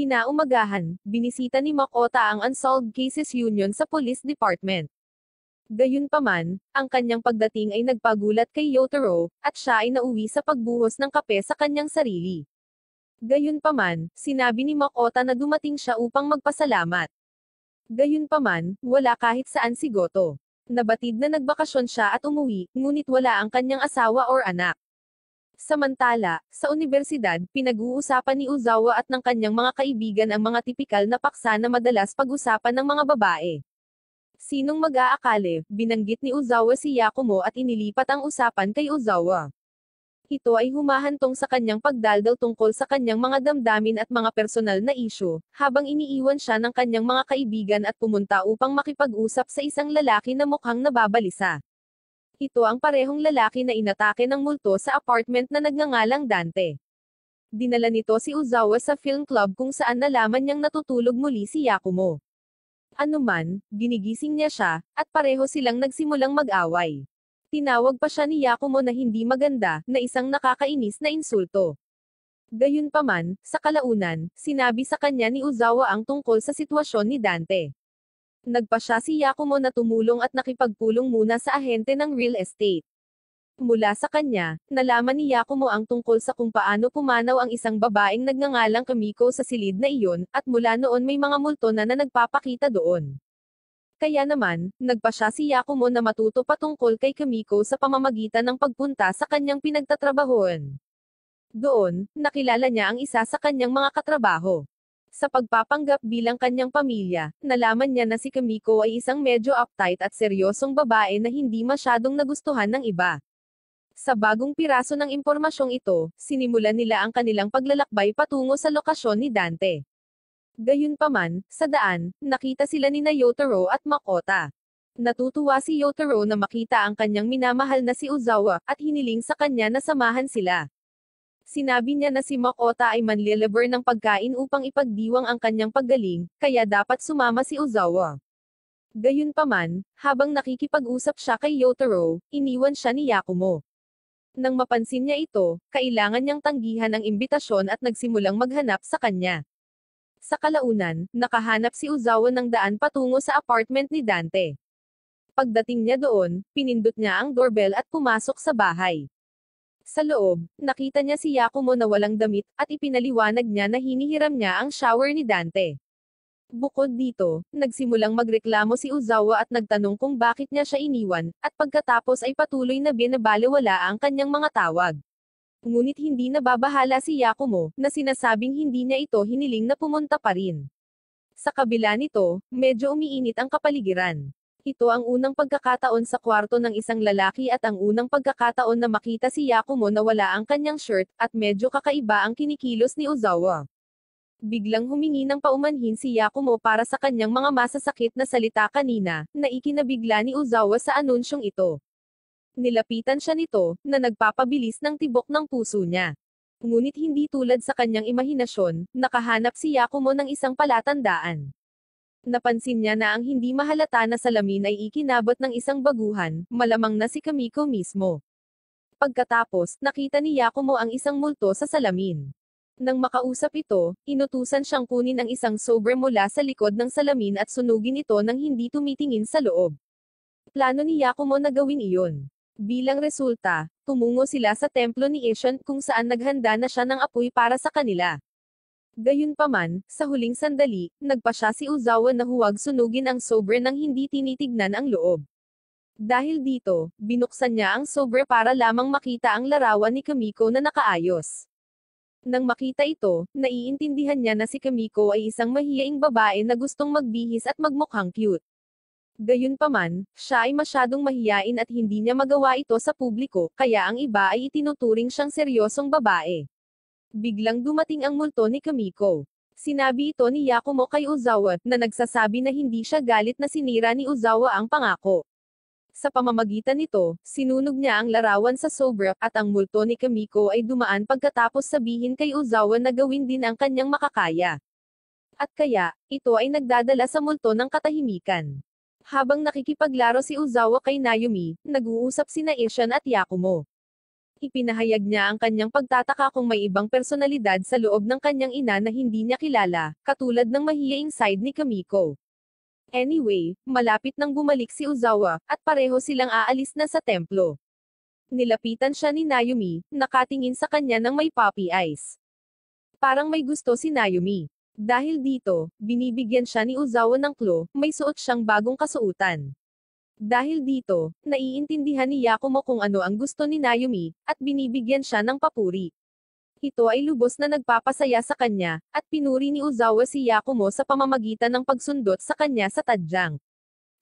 Kinaumagahan, binisita ni Makota ang Unsolved Cases Union sa Police Department. Gayunpaman, ang kanyang pagdating ay nagpagulat kay Yotaro, at siya ay nauwi sa pagbuhos ng kape sa kanyang sarili. Gayunpaman, sinabi ni Makota na dumating siya upang magpasalamat. Gayunpaman, wala kahit saan si Goto. Nabatid na nagbakasyon siya at umuwi, ngunit wala ang kanyang asawa or anak. Samantala, sa unibersidad, pinag-uusapan ni Uzawa at ng kanyang mga kaibigan ang mga tipikal na paksa na madalas pag-usapan ng mga babae. Sinong mag-aakala, binanggit ni Uzawa si Yakumo at inilipat ang usapan kay Uzawa. Ito ay humahantong sa kanyang pagdaldaw tungkol sa kanyang mga damdamin at mga personal na isyu, habang iniiwan siya ng kanyang mga kaibigan at pumunta upang makipag-usap sa isang lalaki na mukhang nababalisa. Ito ang parehong lalaki na inatake ng multo sa apartment na nagngangalang Dante. Dinala nito si Uzawa sa film club kung saan nalaman niyang natutulog muli si Yakumo. Anuman, ginigising niya siya, at pareho silang nagsimulang mag-away. Tinawag pa siya ni Yakumo na hindi maganda, na isang nakakainis na insulto. Gayunpaman, sa kalaunan, sinabi sa kanya ni Uzawa ang tungkol sa sitwasyon ni Dante. Nagpa siya si Yakumo na tumulong at nakipagpulong muna sa ahente ng real estate. Mula sa kanya, nalaman ni Yakumo ang tungkol sa kung paano pumanaw ang isang babaeng nagngangalang Kamiko sa silid na iyon, at mula noon may mga multo na nagpapakita doon. Kaya naman, nagpa siya si Yakumo na matuto patungkol kay Kamiko sa pamamagitan ng pagpunta sa kanyang pinagtatrabahoan. Doon, nakilala niya ang isa sa kanyang mga katrabaho. Sa pagpapanggap bilang kanyang pamilya, nalaman niya na si Kamiko ay isang medyo uptight at seryosong babae na hindi masyadong nagustuhan ng iba. Sa bagong piraso ng impormasyong ito, sinimulan nila ang kanilang paglalakbay patungo sa lokasyon ni Dante. Gayunpaman, sa daan, nakita sila ni Yotaro at Makota. Natutuwa si Yotaro na makita ang kanyang minamahal na si Uzawa, at hiniling sa kanya na samahan sila. Sinabi niya na si Makota ay manliliber ng pagkain upang ipagdiwang ang kanyang paggaling, kaya dapat sumama si Uzawa. Gayunpaman, habang nakikipag-usap siya kay Yotaro, iniwan siya ni Yakumo. Nang mapansin niya ito, kailangan niyang tanggihan ang imbitasyon at nagsimulang maghanap sa kanya. Sa kalaunan, nakahanap si Uzawa ng daan patungo sa apartment ni Dante. Pagdating niya doon, pinindot niya ang doorbell at pumasok sa bahay. Sa loob, nakita niya si Yakumo na walang damit, at ipinaliwanag niya na hinihiram niya ang shower ni Dante. Bukod dito, nagsimulang magreklamo si Uzawa at nagtanong kung bakit niya siya iniwan, at pagkatapos ay patuloy na binabalewala ang kanyang mga tawag. Ngunit hindi nababahala si Yakumo, na sinasabing hindi niya ito hiniling na pumunta pa rin. Sa kabila nito, medyo umiinit ang kapaligiran. Ito ang unang pagkakataon sa kwarto ng isang lalaki at ang unang pagkakataon na makita si Yakumo na wala ang kanyang shirt, at medyo kakaiba ang kinikilos ni Uzawa. Biglang humingi ng paumanhin si Yakumo para sa kanyang mga masasakit na salita kanina, na ikinabigla ni Uzawa sa anunsyong ito. Nilapitan siya nito, na nagpapabilis ng tibok ng puso niya. Ngunit hindi tulad sa kanyang imahinasyon, nakahanap si Yakumo ng isang palatandaan. Napansin niya na ang hindi mahalata na salamin ay ikinabot ng isang baguhan, malamang na si Kamiko mismo. Pagkatapos, nakita ni Yakumo ang isang multo sa salamin. Nang makausap ito, inutusan siyang kunin ang isang sobre mula sa likod ng salamin at sunugin ito nang hindi tumitingin sa loob. Plano ni Yakumo na gawin iyon. Bilang resulta, tumungo sila sa templo ni Ishan kung saan naghanda na siya ng apoy para sa kanila. Gayunpaman, sa huling sandali, nagpa siya si Uzawa na huwag sunugin ang sobre nang hindi tinitignan ang loob. Dahil dito, binuksan niya ang sobre para lamang makita ang larawan ni Kamiko na nakaayos. Nang makita ito, naiintindihan niya na si Kamiko ay isang mahiyaing babae na gustong magbihis at magmukhang cute. Gayunpaman, siya ay masyadong mahiyain at hindi niya magawa ito sa publiko, kaya ang iba ay itinuturing siyang seryosong babae. Biglang dumating ang multo ni Kamiko. Sinabi ito ni Yakumo kay Uzawa, na nagsasabi na hindi siya galit na sinira ni Uzawa ang pangako. Sa pamamagitan nito, sinunog niya ang larawan sa sobra, at ang multo ni Kamiko ay dumaan pagkatapos sabihin kay Ozawa na gawin din ang kanyang makakaya. At kaya, ito ay nagdadala sa multo ng katahimikan. Habang nakikipaglaro si Ozawa kay Naomi, nag-uusap sina Ishan at Yakumo. Ipinahayag niya ang kanyang pagtataka kung may ibang personalidad sa loob ng kanyang ina na hindi niya kilala, katulad ng mahiyaing side ni Kamiko. Anyway, malapit nang bumalik si Ozawa, at pareho silang aalis na sa templo. Nilapitan siya ni Naomi, nakatingin sa kanya ng may puppy eyes. Parang may gusto si Naomi. Dahil dito, binibigyan siya ni Ozawa ng clue, may suot siyang bagong kasuotan. Dahil dito, naiintindihan ni Yakumo kung ano ang gusto ni Naomi, at binibigyan siya ng papuri. Ito ay lubos na nagpapasaya sa kanya, at pinuri ni Ozawa si Yakumo sa pamamagitan ng pagsundot sa kanya sa tadyang.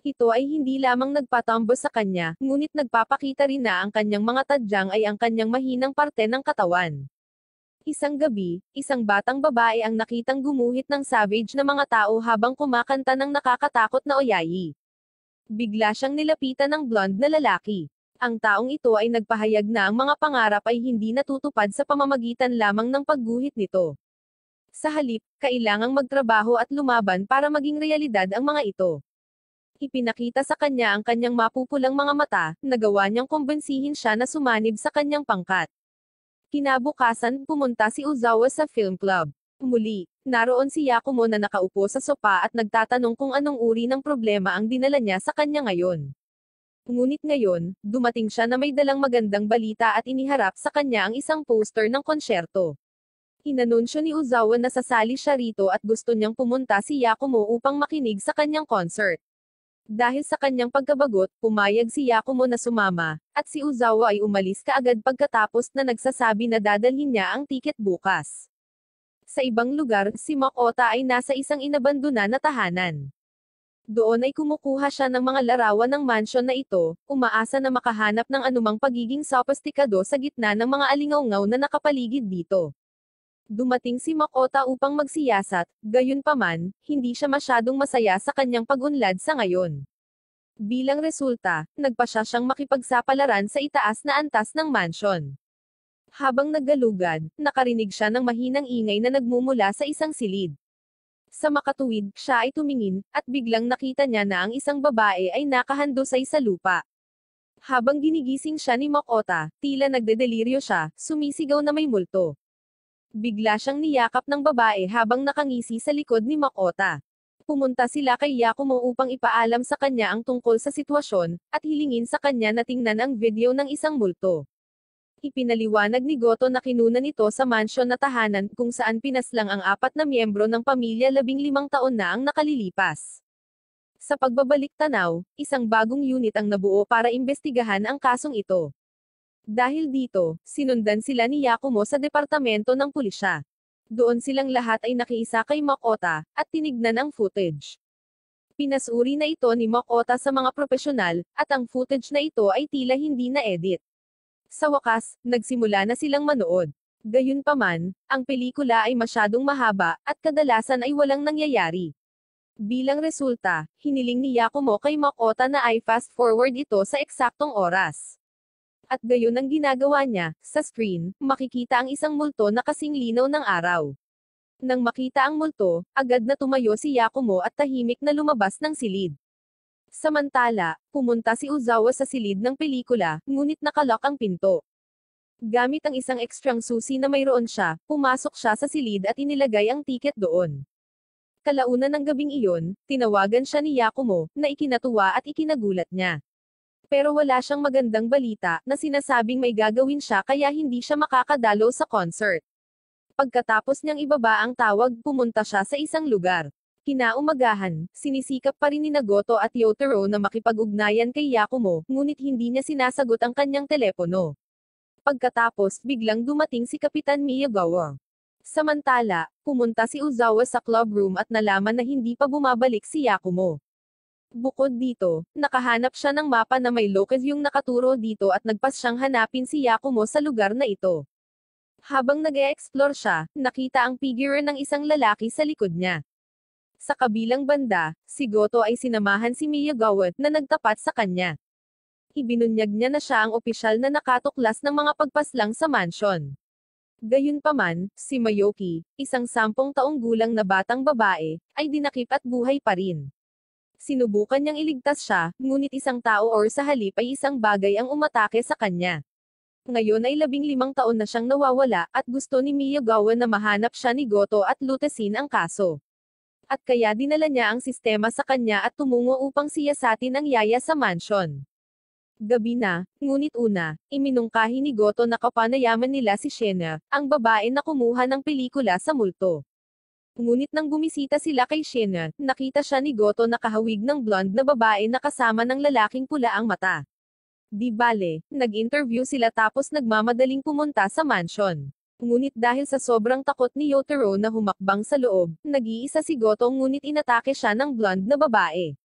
Ito ay hindi lamang nagpatambo sa kanya, ngunit nagpapakita rin na ang kanyang mga tadyang ay ang kanyang mahinang parte ng katawan. Isang gabi, isang batang babae ang nakitang gumuhit ng savage na mga tao habang kumakanta ng nakakatakot na oyayi. Bigla siyang nilapitan ng blonde na lalaki. Ang taong ito ay nagpahayag na ang mga pangarap ay hindi natutupad sa pamamagitan lamang ng pagguhit nito. Sa halip, kailangang magtrabaho at lumaban para maging realidad ang mga ito. Ipinakita sa kanya ang kanyang mapupulang mga mata, nagawa niyang kumbensihin siya na sumanib sa kanyang pangkat. Kinabukasan, pumunta si Ozawa sa film club. Muli, naroon si Yakumo na nakaupo sa sopa at nagtatanong kung anong uri ng problema ang dinala niya sa kanya ngayon. Ngunit ngayon, dumating siya na may dalang magandang balita at iniharap sa kanya ang isang poster ng konsyerto. Inanunsyo ni Ozawa na sasali siya rito at gusto niyang pumunta si Yakumo upang makinig sa kanyang concert. Dahil sa kanyang pagkabagot, pumayag si Yakumo na sumama, at si Ozawa ay umalis kaagad pagkatapos na nagsasabi na dadalhin niya ang tiket bukas. Sa ibang lugar, si Makota ay nasa isang inabandona na tahanan. Doon ay kumukuha siya ng mga larawan ng mansyon na ito, umaasa na makahanap ng anumang pagiging sophisticado sa gitna ng mga alingaungaw na nakapaligid dito. Dumating si Makota upang magsiyasat, gayunpaman, hindi siya masyadong masaya sa kanyang pag-unlad sa ngayon. Bilang resulta, nagpasya siyang makipagsapalaran sa itaas na antas ng mansyon. Habang naggalugad, nakarinig siya ng mahinang ingay na nagmumula sa isang silid. Sa makatuwid, siya ay tumingin, at biglang nakita niya na ang isang babae ay nakahandusay sa lupa. Habang ginigising siya ni Makota, tila nagdedeliryo siya, sumisigaw na may multo. Bigla siyang niyakap ng babae habang nakangisi sa likod ni Makota. Pumunta sila kay Yakumo upang ipaalam sa kanya ang tungkol sa sitwasyon, at hilingin sa kanya na tingnan ang video ng isang multo. Ipinaliwanag ni Goto na kinunan ito sa mansyon na tahanan kung saan pinaslang ang 4 na miyembro ng pamilya 15 taon na ang nakalilipas. Sa pagbabalik tanaw, isang bagong unit ang nabuo para imbestigahan ang kasong ito. Dahil dito, sinundan sila ni Yakumo sa departamento ng pulisya. Doon silang lahat ay nakiisa kay Makota, at tinignan ang footage. Pinasuri na ito ni Makota sa mga profesional, at ang footage na ito ay tila hindi na-edit. Sa wakas, nagsimula na silang manood. Gayunpaman, ang pelikula ay masyadong mahaba, at kadalasan ay walang nangyayari. Bilang resulta, hiniling ni Yakumo kay Makota na ay fast forward ito sa eksaktong oras. At gayon ang ginagawa niya, sa screen, makikita ang isang multo na kasing linaw ng araw. Nang makita ang multo, agad na tumayo si Yakumo at tahimik na lumabas ng silid. Samantala, pumunta si Ozawa sa silid ng pelikula, ngunit nakalock ang pinto. Gamit ang isang ekstrang susi na mayroon siya, pumasok siya sa silid at inilagay ang tiket doon. Kalaunan ng gabing iyon, tinawagan siya ni Yakumo, na ikinatuwa at ikinagulat niya. Pero wala siyang magandang balita, na sinasabing may gagawin siya kaya hindi siya makakadalo sa concert. Pagkatapos niyang ibaba ang tawag, pumunta siya sa isang lugar. Kinaumagahan, sinisikap pa rin ni Goto at Yotaro na makipag-ugnayan kay Yakumo, ngunit hindi niya sinasagot ang kanyang telepono. Pagkatapos, biglang dumating si Kapitan Miyagawa. Samantala, pumunta si Ozawa sa club room at nalaman na hindi pa bumabalik si Yakumo. Bukod dito, nakahanap siya ng mapa na may location nakaturo dito at nagpas siyang hanapin si Yakumo sa lugar na ito. Habang nag-e-explore siya, nakita ang figure ng isang lalaki sa likod niya. Sa kabilang banda, si Goto ay sinamahan si Miyagawa na nagtapat sa kanya. Ibinunyag niya na siya ang opisyal na nakatuklas ng mga pagpaslang sa mansyon. Gayunpaman, si Mayuki, isang 10 taong gulang na batang babae, ay dinakip at buhay pa rin. Sinubukan niyang iligtas siya, ngunit isang tao or sa halip ay isang bagay ang umatake sa kanya. Ngayon ay 15 taon na siyang nawawala, at gusto ni Miyagawa na mahanap siya ni Goto at lutasin ang kaso. At kaya dinala niya ang sistema sa kanya at tumungo upang siyasatin ang yaya sa mansyon. Gabi na, ngunit iminungkahi ni Goto na kapanayaman nila si Shena, ang babae na kumuha ng pelikula sa multo. Ngunit nang bumisita sila kay Shena, nakita siya ni Goto na kahawig ng blonde na babae na kasama ng lalaking pula ang mata. Di bale, nag-interview sila tapos nagmamadaling pumunta sa mansyon. Ngunit dahil sa sobrang takot ni Yotaro na humakbang sa loob, nag-iisa si Goto ngunit inatake siya ng blonde na babae.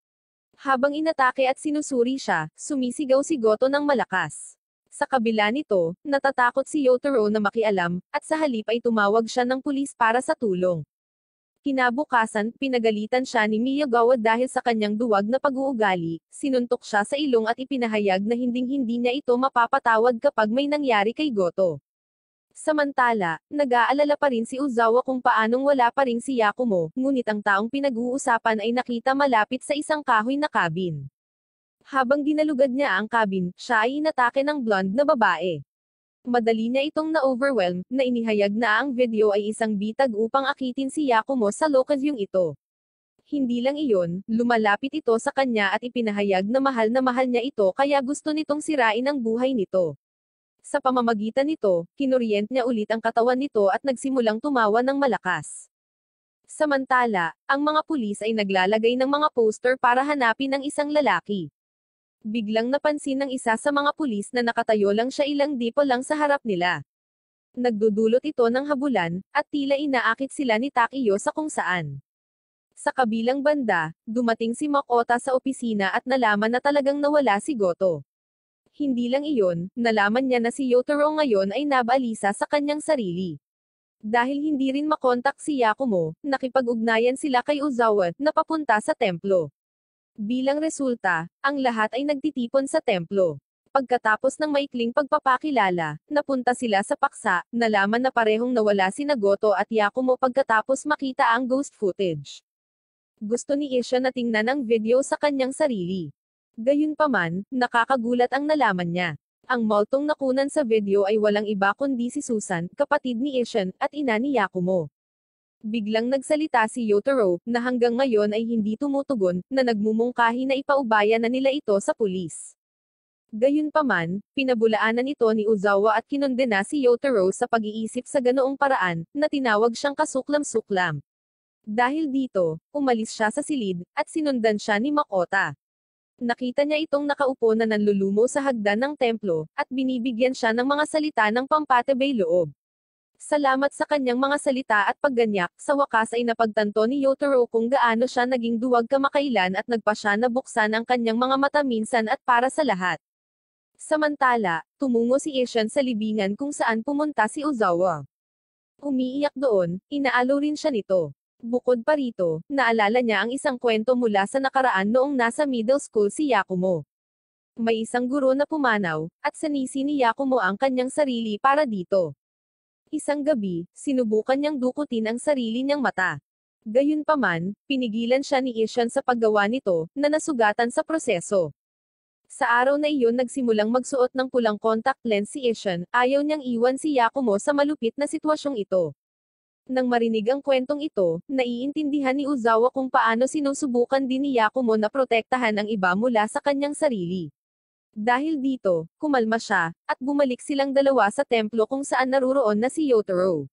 Habang inatake at sinusuri siya, sumisigaw si Goto ng malakas. Sa kabila nito, natatakot si Yotaro na makialam, at sa halip ay tumawag siya ng pulis para sa tulong. Kinabukasan, pinagalitan siya ni Miyagawa dahil sa kanyang duwag na pag-uugali, sinuntok siya sa ilong at ipinahayag na hinding-hindi niya ito mapapatawad kapag may nangyari kay Goto. Samantala, nag-aalala pa rin si Uzawa kung paanong wala pa rin si Yakumo, ngunit ang taong pinag-uusapan ay nakita malapit sa isang kahoy na kabin. Habang dinalugad niya ang kabin, siya ay inatake ng blonde na babae. Madali niya itong na-overwhelm, na inihayag na ang video ay isang bitag upang akitin si Yakumo sa lokasyong ito. Hindi lang iyon, lumalapit ito sa kanya at ipinahayag na mahal niya ito kaya gusto nitong sirain ang buhay nito. Sa pamamagitan nito, kinuryent niya ulit ang katawan nito at nagsimulang tumawa ng malakas. Samantala, ang mga pulis ay naglalagay ng mga poster para hanapin ang isang lalaki. Biglang napansin ng isa sa mga pulis na nakatayo lang siya ilang dipo lang sa harap nila. Nagdudulot ito ng habulan, at tila inaakit sila ni Takiyo sa kung saan. Sa kabilang banda, dumating si Makota sa opisina at nalaman na talagang nawala si Goto. Hindi lang iyon, nalaman niya na si Yotaro ngayon ay nabalisa sa kanyang sarili. Dahil hindi rin makontak si Yakumo, nakipag-ugnayan sila kay Uzawa, na papunta sa templo. Bilang resulta, ang lahat ay nagtitipon sa templo. Pagkatapos ng maikling pagpapakilala, napunta sila sa paksa, nalaman na parehong nawala sina Goto at Yakumo pagkatapos makita ang ghost footage. Gusto ni Isha na tingnan ang video sa kanyang sarili. Gayunpaman, nakakagulat ang nalaman niya. Ang multong nakunan sa video ay walang iba kundi si Susan, kapatid ni Ishan, at ina ni Yakumo. Biglang nagsalita si Yotaro, na hanggang ngayon ay hindi tumutugon, na nagmumungkahi na ipaubaya na nila ito sa pulis. Gayunpaman, pinabulaanan ito ni Uzawa at kinondena si Yotaro sa pag-iisip sa ganoong paraan, na tinawag siyang kasuklam-suklam. Dahil dito, umalis siya sa silid, at sinundan siya ni Makota. Nakita niya itong nakaupo na nanlulumo sa hagdan ng templo, at binibigyan siya ng mga salita ng pampatibay loob. Salamat sa kanyang mga salita at pagganyak, sa wakas ay napagtanto ni Yotaro kung gaano siya naging duwag kamakailan at nagpa siya na buksan ang kanyang mga mata minsan at para sa lahat. Samantala, tumungo si Ishan sa libingan kung saan pumunta si Uzawa. Umiiyak doon, inaalo rin siya nito. Bukod pa rito, naalala niya ang isang kwento mula sa nakaraan noong nasa middle school si Yakumo. May isang guro na pumanaw, at sanisi ni Yakumo ang kanyang sarili para dito. Isang gabi, sinubukan niyang dukutin ang sarili niyang mata. Gayunpaman, pinigilan siya ni Ishan sa paggawa nito, na nasugatan sa proseso. Sa araw na iyon nagsimulang magsuot ng pulang contact lens si Ishan, ayaw niyang iwan si Yakumo sa malupit na sitwasyong ito. Nang marinig ang kwentong ito, naiintindihan ni Uzawa kung paano sinusubukan din ni Yakumo na protektahan ang iba mula sa kanyang sarili. Dahil dito, kumalma siya, at bumalik silang dalawa sa templo kung saan naruroon na si Yotaro.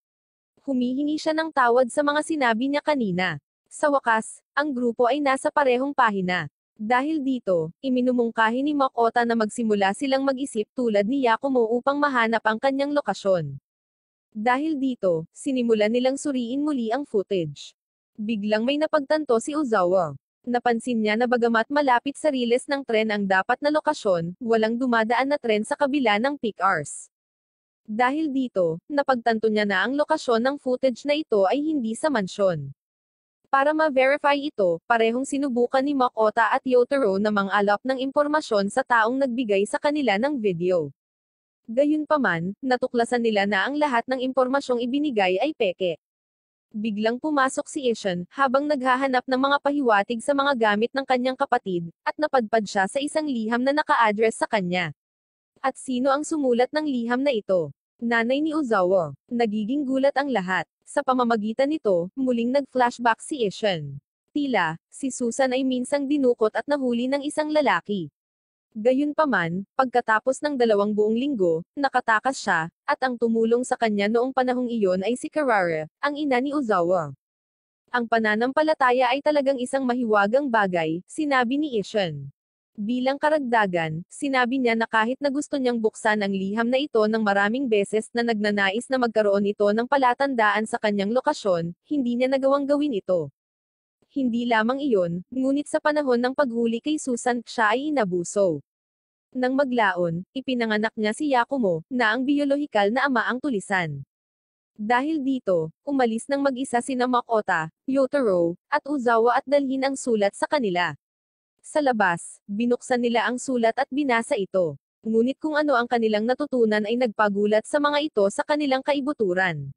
Humihingi siya ng tawad sa mga sinabi niya kanina. Sa wakas, ang grupo ay nasa parehong pahina. Dahil dito, iminumungkahi ni Makota na magsimula silang mag-isip tulad ni Yakumo upang mahanap ang kanyang lokasyon. Dahil dito, sinimulan nilang suriin muli ang footage. Biglang may napagtanto si Uzawa. Napansin niya na bagamat malapit sa riles ng tren ang dapat na lokasyon, walang dumadaan na tren sa kabila ng peak hours. Dahil dito, napagtanto niya na ang lokasyon ng footage na ito ay hindi sa mansyon. Para ma-verify ito, parehong sinubukan ni Makoto at Yotaro na mang-alap ng impormasyon sa taong nagbigay sa kanila ng video. Gayunpaman, natuklasan nila na ang lahat ng impormasyong ibinigay ay peke. Biglang pumasok si Ishan, habang naghahanap ng mga pahiwatig sa mga gamit ng kanyang kapatid, at napadpad siya sa isang liham na naka-address sa kanya. At sino ang sumulat ng liham na ito? Nanay ni Ozawa. Nagiging gulat ang lahat. Sa pamamagitan nito, muling nag-flashback si Ishan. Tila, si Susan ay minsang dinukot at nahuli ng isang lalaki. Gayunpaman, pagkatapos ng 2 buong linggo, nakatakas siya, at ang tumulong sa kanya noong panahong iyon ay si Karara, ang ina ni Ozawa. Ang pananampalataya ay talagang isang mahiwagang bagay, sinabi ni Ishan. Bilang karagdagan, sinabi niya na kahit na gusto niyang buksan ang liham na ito ng maraming beses na nagnanais na magkaroon ito ng palatandaan sa kanyang lokasyon, hindi niya nagawang gawin ito. Hindi lamang iyon, ngunit sa panahon ng paghuli kay Susan, siya ay inabuso. Nang maglaon, ipinanganak niya si Yakumo, na ang biyolohikal na ama ang tulisan. Dahil dito, umalis ng mag-isa sina Makoto, Yotaro, at Ozawa at dalhin ang sulat sa kanila. Sa labas, binuksan nila ang sulat at binasa ito. Ngunit kung ano ang kanilang natutunan ay nagpagulat sa mga ito sa kanilang kaibuturan.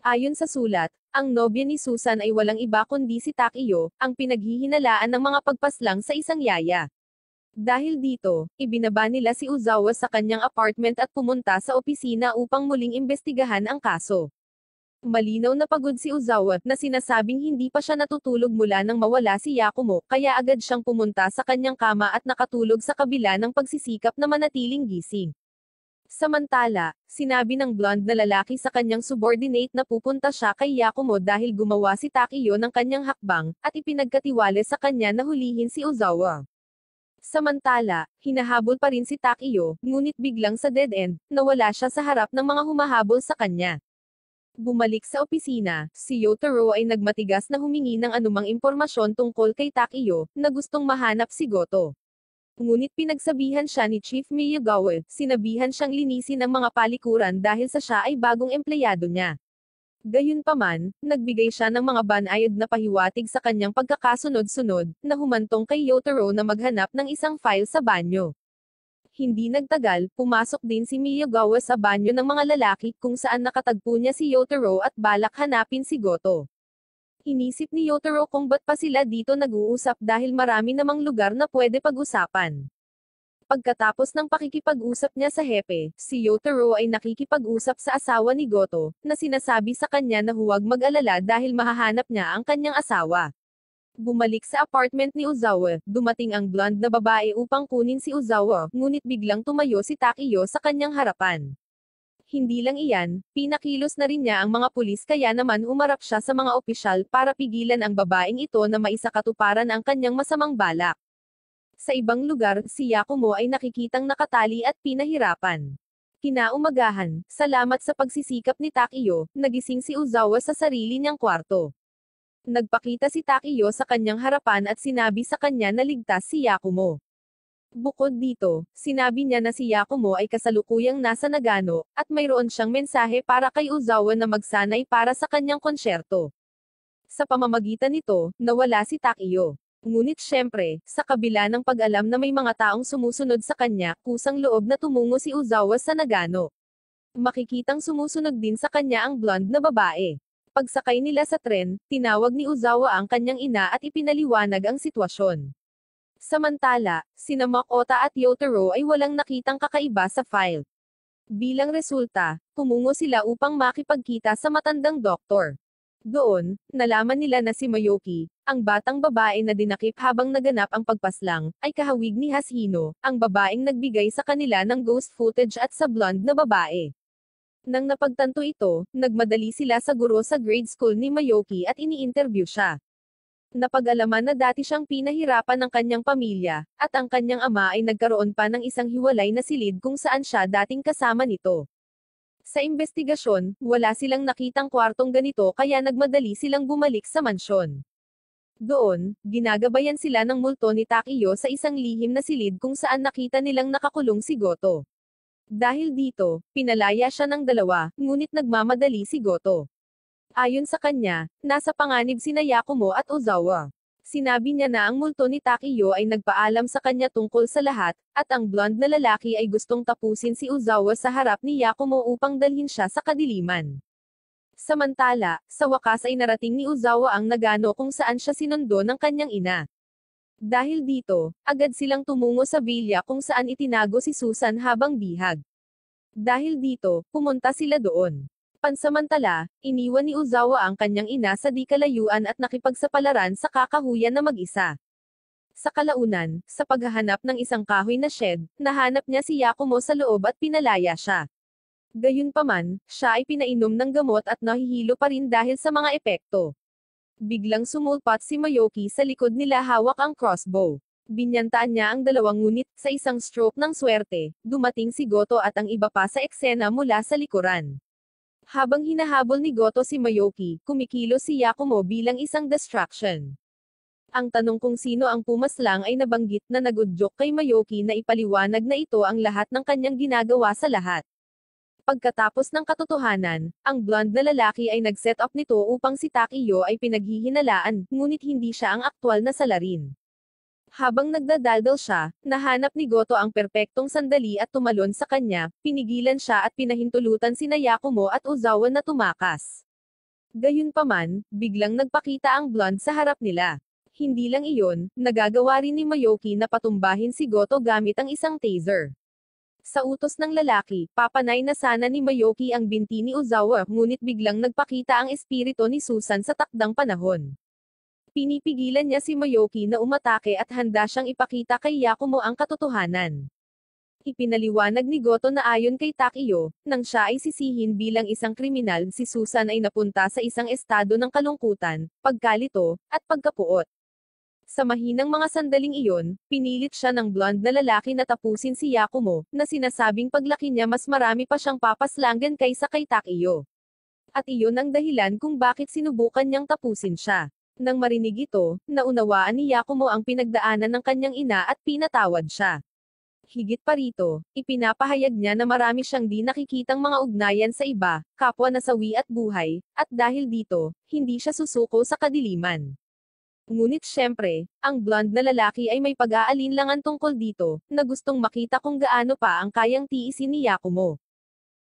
Ayon sa sulat, ang nobya ni Susan ay walang iba kundi si Takiyo, ang pinaghihinalaan ng mga pagpaslang sa isang yaya. Dahil dito, ibinaba nila si Ozawa sa kanyang apartment at pumunta sa opisina upang muling imbestigahan ang kaso. Malinaw na pagod si Ozawa na sinasabing hindi pa siya natutulog mula nang mawala si Yakumo, kaya agad siyang pumunta sa kanyang kama at nakatulog sa kabila ng pagsisikap na manatiling gising. Samantala, sinabi ng blonde na lalaki sa kanyang subordinate na pupunta siya kay Yakumo dahil gumawa si Takiyo ng kanyang hakbang, at ipinagkatiwala sa kanya na hulihin si Ozawa. Samantala, hinahabol pa rin si Takiyo, ngunit biglang sa dead end, nawala siya sa harap ng mga humahabol sa kanya. Bumalik sa opisina, si Yotaro ay nagmatigas na humingi ng anumang impormasyon tungkol kay Takiyo, na gustong mahanap si Goto. Ngunit pinagsabihan siya ni Chief Miyagawa, sinabihan siyang linisin ang mga palikuran dahil sa siya ay bagong empleyado niya. Gayunpaman, nagbigay siya ng mga banayad na pahiwatig sa kanyang pagkakasunod-sunod, na humantong kay Yotaro na maghanap ng isang file sa banyo. Hindi nagtagal, pumasok din si Miyagawa sa banyo ng mga lalaki kung saan nakatagpo niya si Yotaro at balak hanapin si Goto. Inisip ni Yotaro kung ba't pa sila dito nag-uusap dahil marami namang lugar na pwede pag-usapan. Pagkatapos ng pakikipag-usap niya sa hepe, si Yotaro ay nakikipag-usap sa asawa ni Goto, na sinasabi sa kanya na huwag mag-alala dahil mahahanap niya ang kanyang asawa. Bumalik sa apartment ni Ozawa, dumating ang blonde na babae upang kunin si Ozawa, ngunit biglang tumayo si Takiyo sa kanyang harapan. Hindi lang iyan, pinakilos na rin niya ang mga pulis kaya naman umarap siya sa mga opisyal para pigilan ang babaeng ito na maisakatuparan ang kanyang masamang balak. Sa ibang lugar, si Yakumo ay nakikitang nakatali at pinahirapan. Kinaumagahan, salamat sa pagsisikap ni Takiyo, nagising si Ozawa sa sarili niyang kwarto. Nagpakita si Takiyo sa kanyang harapan at sinabi sa kanya na ligtas si Yakumo. Bukod dito, sinabi niya na si Yakumo ay kasalukuyang nasa Nagano, at mayroon siyang mensahe para kay Ozawa na magsanay para sa kanyang konsyerto. Sa pamamagitan nito, nawala si Takiyo. Ngunit syempre, sa kabila ng pag-alam na may mga taong sumusunod sa kanya, kusang loob na tumungo si Ozawa sa Nagano. Makikitang sumusunod din sa kanya ang blonde na babae. Pagsakay nila sa tren, tinawag ni Ozawa ang kanyang ina at ipinaliwanag ang sitwasyon. Samantala, sina Makoto at Yotaro ay walang nakitang kakaiba sa file. Bilang resulta, tumungo sila upang makipagkita sa matandang doktor. Doon, nalaman nila na si Mayuki, ang batang babae na dinakip habang naganap ang pagpaslang, ay kahawig ni Hashino, ang babaeng nagbigay sa kanila ng ghost footage at sa blonde na babae. Nang napagtanto ito, nagmadali sila sa guro sa grade school ni Mayuki at ini-interview siya. Napag-alaman na dati siyang pinahirapan ng kanyang pamilya, at ang kanyang ama ay nagkaroon pa ng isang hiwalay na silid kung saan siya dating kasama nito. Sa investigasyon, wala silang nakitang kwartong ganito kaya nagmadali silang bumalik sa mansyon. Doon, ginagabayan sila ng multo ni Takiyo sa isang lihim na silid kung saan nakita nilang nakakulong si Goto. Dahil dito, pinalaya siya ng 2, ngunit nagmamadali si Goto. Ayon sa kanya, nasa panganib sina Yakumo at Ozawa. Sinabi niya na ang multo ni Takiyo ay nagpaalam sa kanya tungkol sa lahat, at ang blonde na lalaki ay gustong tapusin si Ozawa sa harap ni Yakumo upang dalhin siya sa kadiliman. Samantala, sa wakas ay narating ni Ozawa ang Nagano kung saan siya sinundo ng kanyang ina. Dahil dito, agad silang tumungo sa villa kung saan itinago si Susan habang bihag. Dahil dito, pumunta sila doon. Pansamantala, iniwan ni Ozawa ang kanyang ina sa di kalayuan at nakipagsapalaran sa kakahuyan na mag-isa. Sa kalaunan, sa paghahanap ng isang kahoy na shed, nahanap niya si Yakumo sa loob at pinalaya siya. Gayunpaman, siya ay pinainom ng gamot at nahihilo pa rin dahil sa mga epekto. Biglang sumulpat si Mayoki sa likod nila hawak ang crossbow. Binyantaan niya ang dalawang ngunit, sa isang stroke ng swerte, dumating si Goto at ang iba pa sa eksena mula sa likuran. Habang hinahabol ni Goto si Mayoki, kumikilos si Yakumo bilang isang distraction. Ang tanong kung sino ang pumaslang ay nabanggit na nagudyok kay Mayoki na ipaliwanag na ito ang lahat ng kanyang ginagawa sa lahat. Pagkatapos ng katotohanan, ang blonde na lalaki ay nag-set up nito upang si Takiyo ay pinaghihinalaan, ngunit hindi siya ang aktwal na salarin. Habang nagdadaldal siya, nahanap ni Goto ang perpektong sandali at tumalon sa kanya, pinigilan siya at pinahintulutan sina Yakumo at Ozawa na tumakas. Gayunpaman, biglang nagpakita ang blonde sa harap nila. Hindi lang iyon, nagagawa rin ni Mayoki na patumbahin si Goto gamit ang isang taser. Sa utos ng lalaki, papanay na sana ni Mayoki ang binti ni Ozawa, ngunit biglang nagpakita ang espiritu ni Susan sa takdang panahon. Pinipigilan niya si Mayoki na umatake at handa siyang ipakita kay Yakumo ang katotohanan. Ipinaliwanag ni Goto na ayon kay Takiyo, nang siya ay sisihin bilang isang kriminal, si Susan ay napunta sa isang estado ng kalungkutan, pagkalito, at pagkapuot. Sa mahinang mga sandaling iyon, pinilit siya ng blonde na lalaki na tapusin si Yakumo, na sinasabing paglaki niya mas marami pa siyang papaslangan kaysa kay Takiyo. At iyon ang dahilan kung bakit sinubukan niyang tapusin siya. Nang marinig ito, naunawaan ni Yakumo ang pinagdaanan ng kanyang ina at pinatawad siya. Higit pa rito, ipinapahayag niya na marami siyang di nakikitang mga ugnayan sa iba, kapwa nasawi at buhay, at dahil dito, hindi siya susuko sa kadiliman. Ngunit syempre, ang blonde na lalaki ay may pag-aalinlangan tungkol dito, na gustong makita kung gaano pa ang kayang tiisin ni Yakumo.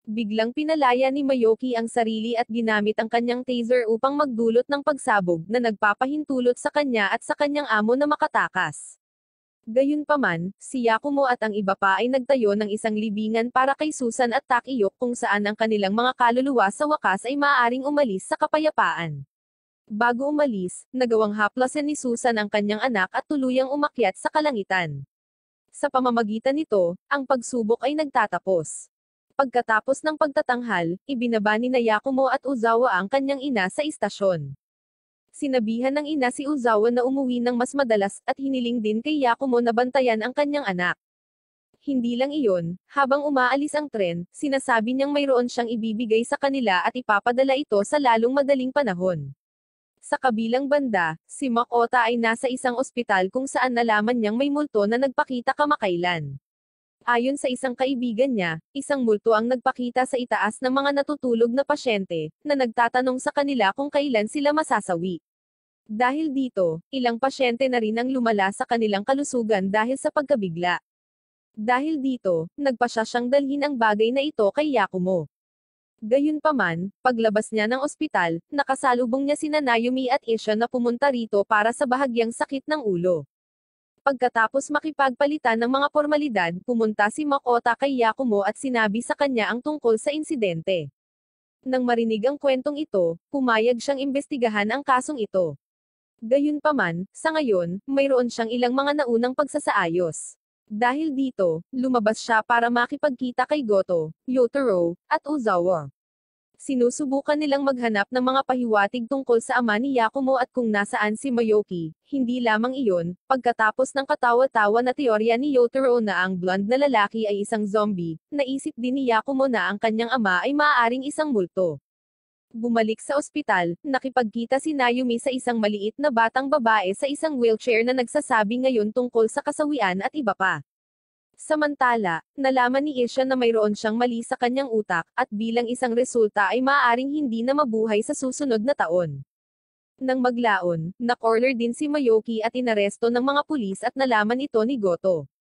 Biglang pinalaya ni Mayoki ang sarili at ginamit ang kanyang taser upang magdulot ng pagsabog na nagpapahintulot sa kanya at sa kanyang amo na makatakas. Gayunpaman, si Yakumo at ang iba pa ay nagtayo ng isang libingan para kay Susan at Takiyo kung saan ang kanilang mga kaluluwa sa wakas ay maaaring umalis sa kapayapaan. Bago umalis, nagawang haplasan ni Susan ang kanyang anak at tuluyang umakyat sa kalangitan. Sa pamamagitan nito, ang pagsubok ay nagtatapos. Pagkatapos ng pagtatanghal, ibinaba ni Yakumo at Ozawa ang kanyang ina sa istasyon. Sinabihan ng ina si Ozawa na umuwi ng mas madalas at hiniling din kay Yakumo na bantayan ang kanyang anak. Hindi lang iyon, habang umaalis ang tren, sinasabi niyang mayroon siyang ibibigay sa kanila at ipapadala ito sa lalong madaling panahon. Sa kabilang banda, si Makota ay nasa isang ospital kung saan nalaman niyang may multo na nagpakita kamakailan. Ayon sa isang kaibigan niya, isang multo ang nagpakita sa itaas ng mga natutulog na pasyente, na nagtatanong sa kanila kung kailan sila masasawi. Dahil dito, ilang pasyente na rin ang lumala sa kanilang kalusugan dahil sa pagkabigla. Dahil dito, nagpasya siyang dalhin ang bagay na ito kay Yakumo. Gayunpaman, paglabas niya ng ospital, nakasalubong niya sina Naomi at Isha na pumunta rito para sa bahagyang sakit ng ulo. Pagkatapos makipagpalitan ng mga formalidad, pumunta si Makota kay Yakumo at sinabi sa kanya ang tungkol sa insidente. Nang marinig ang kwentong ito, pumayag siyang imbestigahan ang kasong ito. Gayunpaman, sa ngayon, mayroon siyang ilang mga naunang pagsasaayos. Dahil dito, lumabas siya para makipagkita kay Goto, Yotaro, at Ozawa. Sinusubukan nilang maghanap ng mga pahiwatig tungkol sa ama ni Yakumo at kung nasaan si Mayoki. Hindi lamang iyon, pagkatapos ng katawa-tawa na teorya ni Yotaro na ang blonde na lalaki ay isang zombie, naisip din ni Yakumo na ang kanyang ama ay maaaring isang multo. Bumalik sa ospital, nakipagkita si Naomi sa isang maliit na batang babae sa isang wheelchair na nagsasabi ngayon tungkol sa kasawian at iba pa. Samantala, nalaman ni Isha na mayroon siyang mali sa kanyang utak, at bilang isang resulta ay maaaring hindi na mabuhay sa susunod na taon. Nang maglaon, na-corner din si Mayuki at inaresto ng mga pulis at nalaman ito ni Goto.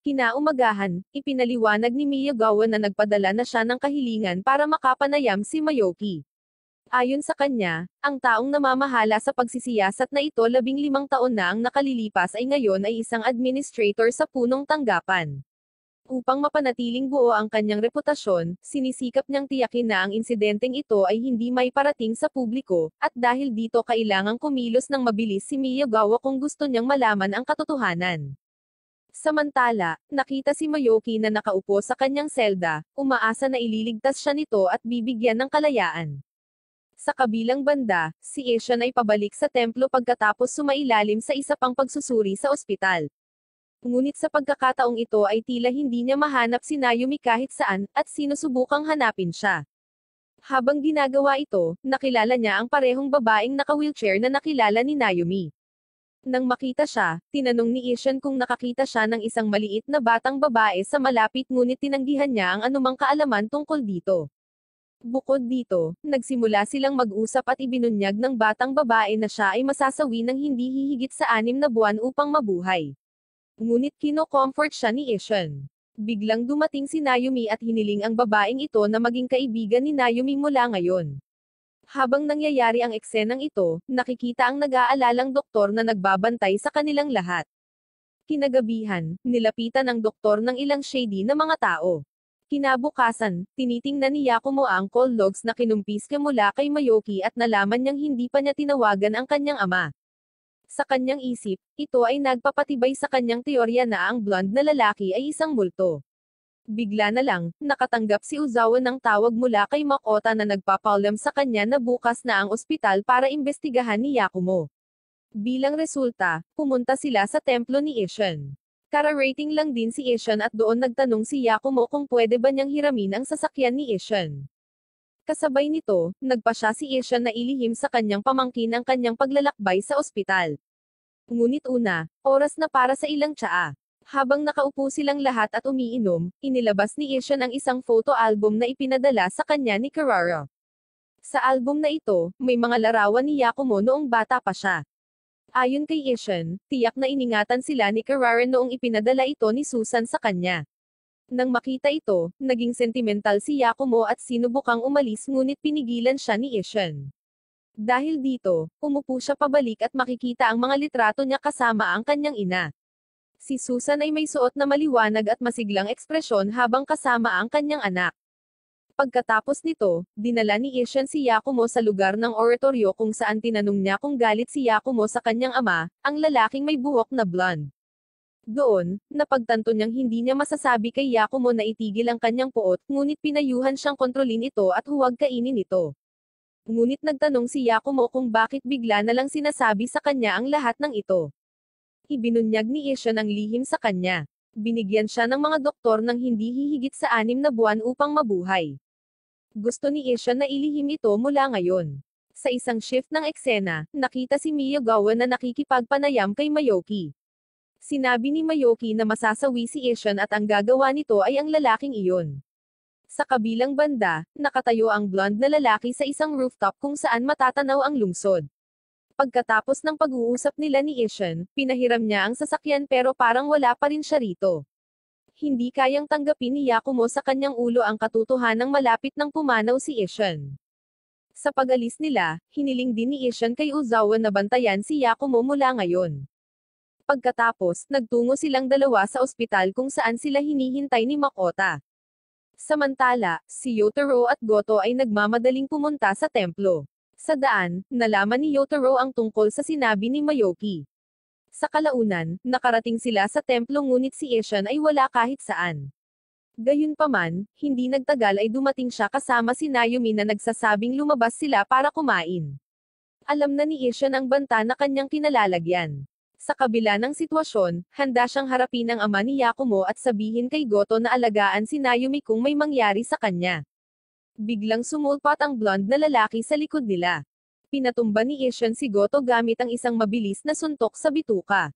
Kinaumagahan, ipinaliwanag ni Miyagawa na nagpadala na siya ng kahilingan para makapanayam si Mayuki. Ayon sa kanya, ang taong namamahala sa pagsisiyasat na ito 15 taon na ang nakalilipas ay ngayon ay isang administrator sa punong tanggapan. Upang mapanatiling buo ang kanyang reputasyon, sinisikap niyang tiyakin na ang insidenteng ito ay hindi may parating sa publiko, at dahil dito kailangang kumilos ng mabilis si Miyagawa kung gusto niyang malaman ang katotohanan. Samantala, nakita si Mayuki na nakaupo sa kanyang selda, umaasa na ililigtas siya nito at bibigyan ng kalayaan. Sa kabilang banda, si Ishan ay pabalik sa templo pagkatapos sumailalim sa isa pang pagsusuri sa ospital. Ngunit sa pagkakataong ito ay tila hindi niya mahanap si Naomi kahit saan, at sinusubukang hanapin siya. Habang ginagawa ito, nakilala niya ang parehong babaeng naka-wheelchair na nakilala ni Naomi. Nang makita siya, tinanong ni Ishan kung nakakita siya ng isang maliit na batang babae sa malapit ngunit tinanggihan niya ang anumang kaalaman tungkol dito. Bukod dito, nagsimula silang mag-usap at ibinunyag ng batang babae na siya ay masasawi ng hindi hihigit sa 6 na buwan upang mabuhay. Ngunit kino-comfort siya ni Ishan. Biglang dumating si Naomi at hiniling ang babaeng ito na maging kaibigan ni Naomi mula ngayon. Habang nangyayari ang eksenang ito, nakikita ang nag-aalalang doktor na nagbabantay sa kanilang lahat. Kinagabihan, nilapitan ng doktor ng ilang shady na mga tao. Kinabukasan, tinitingnan ni Yakumo ang call logs na kinumpiske mula kay Mayuki at nalaman niyang hindi pa niya tinawagan ang kanyang ama. Sa kanyang isip, ito ay nagpapatibay sa kanyang teorya na ang blonde na lalaki ay isang multo. Bigla na lang, nakatanggap si Uzawa ng tawag mula kay Makota na nagpapaalam sa kanya na bukas na ang ospital para imbestigahan ni Yakumo. Bilang resulta, pumunta sila sa templo ni Ishan. Kararating lang din si Ishan at doon nagtanong si Yakumo kung pwede ba niyang hiramin ang sasakyan ni Ishan. Kasabay nito, nagpa siya si Ishan na ilihim sa kanyang pamangkin ang kanyang paglalakbay sa ospital. Ngunit una, oras na para sa ilang tsaa. Habang nakaupo silang lahat at umiinom, inilabas ni Ishan ang isang photo album na ipinadala sa kanya ni Karara. Sa album na ito, may mga larawan ni Yakumo noong bata pa siya. Ayon kay Ishan, tiyak na iningatan sila ni Karara noong ipinadala ito ni Susan sa kanya. Nang makita ito, naging sentimental si Yakumo at sinubukang umalis ngunit pinigilan siya ni Ishan. Dahil dito, umupo siya pabalik at makikita ang mga litrato niya kasama ang kanyang ina. Si Susan ay may suot na maliwanag at masiglang ekspresyon habang kasama ang kanyang anak. Pagkatapos nito, dinala ni Ishan si Yakumo sa lugar ng oratoryo kung saan tinanong niya kung galit si Yakumo sa kanyang ama, ang lalaking may buhok na blonde. Doon, napagtanto niyang hindi niya masasabi kay Yakumo na itigil ang kanyang puot, ngunit pinayuhan siyang kontrolin ito at huwag kainin ito. Ngunit nagtanong si Yakumo kung bakit bigla na lang sinasabi sa kanya ang lahat ng ito. Ibinunyag ni Ishan ang lihim sa kanya. Binigyan siya ng mga doktor ng hindi hihigit sa 6 na buwan upang mabuhay. Gusto ni Ishan na ilihim ito mula ngayon. Sa isang shift ng eksena, nakita si Miyagawa na nakikipagpanayam kay Mayuki. Sinabi ni Mayuki na masasawi si Ishan at ang gagawa nito ay ang lalaking iyon. Sa kabilang banda, nakatayo ang blonde na lalaki sa isang rooftop kung saan matatanaw ang lungsod. Pagkatapos ng pag-uusap nila ni Ishan, pinahiram niya ang sasakyan pero parang wala pa rin siya rito. Hindi kayang tanggapin ni Yakumo sa kanyang ulo ang katotohanang malapit nang pumanaw si Ishan. Sa pag-alis nila, hiniling din ni Ishan kay Uzawa na bantayan si Yakumo mula ngayon. Pagkatapos, nagtungo silang dalawa sa ospital kung saan sila hinihintay ni Makota. Samantala, si Yotaro at Goto ay nagmamadaling pumunta sa templo. Sa daan, nalaman ni Yotaro ang tungkol sa sinabi ni Mayuki. Sa kalaunan, nakarating sila sa templo ngunit si Ishan ay wala kahit saan. Gayunpaman, hindi nagtagal ay dumating siya kasama si Naomi na nagsasabing lumabas sila para kumain. Alam na ni Ishan ang banta na kanyang kinalalagyan. Sa kabila ng sitwasyon, handa siyang harapin ang ama ni Yakumo at sabihin kay Goto na alagaan si Naomi kung may mangyari sa kanya. Biglang sumulpat ang blonde na lalaki sa likod nila. Pinatumba ni Ishan si Goto gamit ang isang mabilis na suntok sa bituka.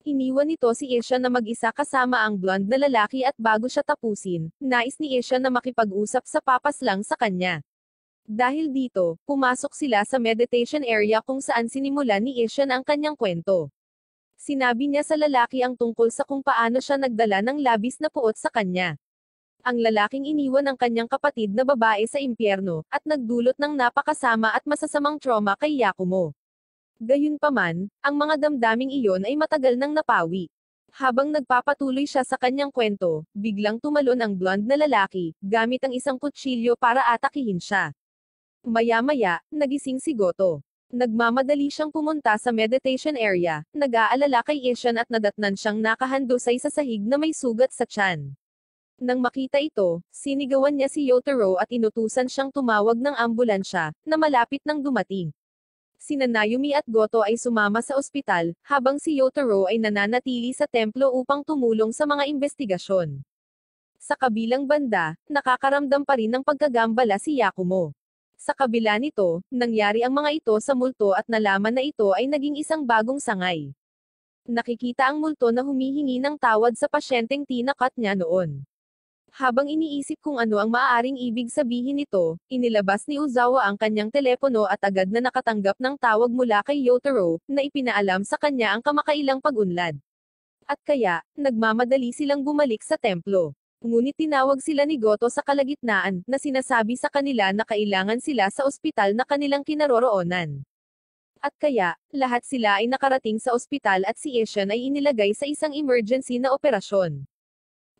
Iniwan nito si Isha na mag-isa kasama ang blonde na lalaki at bago siya tapusin, nais ni Isha na makipag-usap sa papas lang sa kanya. Dahil dito, pumasok sila sa meditation area kung saan sinimula ni Isha ang kanyang kwento. Sinabi niya sa lalaki ang tungkol sa kung paano siya nagdala ng labis na puot sa kanya. Ang lalaking iniwan ang kanyang kapatid na babae sa impyerno, at nagdulot ng napakasama at masasamang trauma kay Yakumo. Gayunpaman, ang mga damdaming iyon ay matagal nang napawi. Habang nagpapatuloy siya sa kanyang kwento, biglang tumalon ang blonde na lalaki, gamit ang isang kutsilyo para atakihin siya. Maya-maya, nagising si Goto. Nagmamadali siyang pumunta sa meditation area, nag-aalala kay Ishan at nadatnan siyang nakahandusay sa sahig na may sugat sa tiyan. Nang makita ito, sinigawan niya si Yotaro at inutusan siyang tumawag ng ambulansya, na malapit nang dumating. Sina Naomi at Goto ay sumama sa ospital, habang si Yotaro ay nananatili sa templo upang tumulong sa mga investigasyon. Sa kabilang banda, nakakaramdam pa rin ng pagkagambala si Yakumo. Sa kabila nito, nangyari ang mga ito sa multo at nalaman na ito ay naging isang bagong sangay. Nakikita ang multo na humihingi ng tawad sa pasyenteng tinakat niya noon. Habang iniisip kung ano ang maaaring ibig sabihin nito, inilabas ni Uzawa ang kanyang telepono at agad na nakatanggap ng tawag mula kay Yotaro, na ipinaalam sa kanya ang kamakailang pag-unlad. At kaya, nagmamadali silang bumalik sa templo. Ngunit tinawag sila ni Goto sa kalagitnaan, na sinasabi sa kanila na kailangan sila sa ospital na kanilang kinaroroonan. At kaya, lahat sila ay nakarating sa ospital at si Ishan ay inilagay sa isang emergency na operasyon.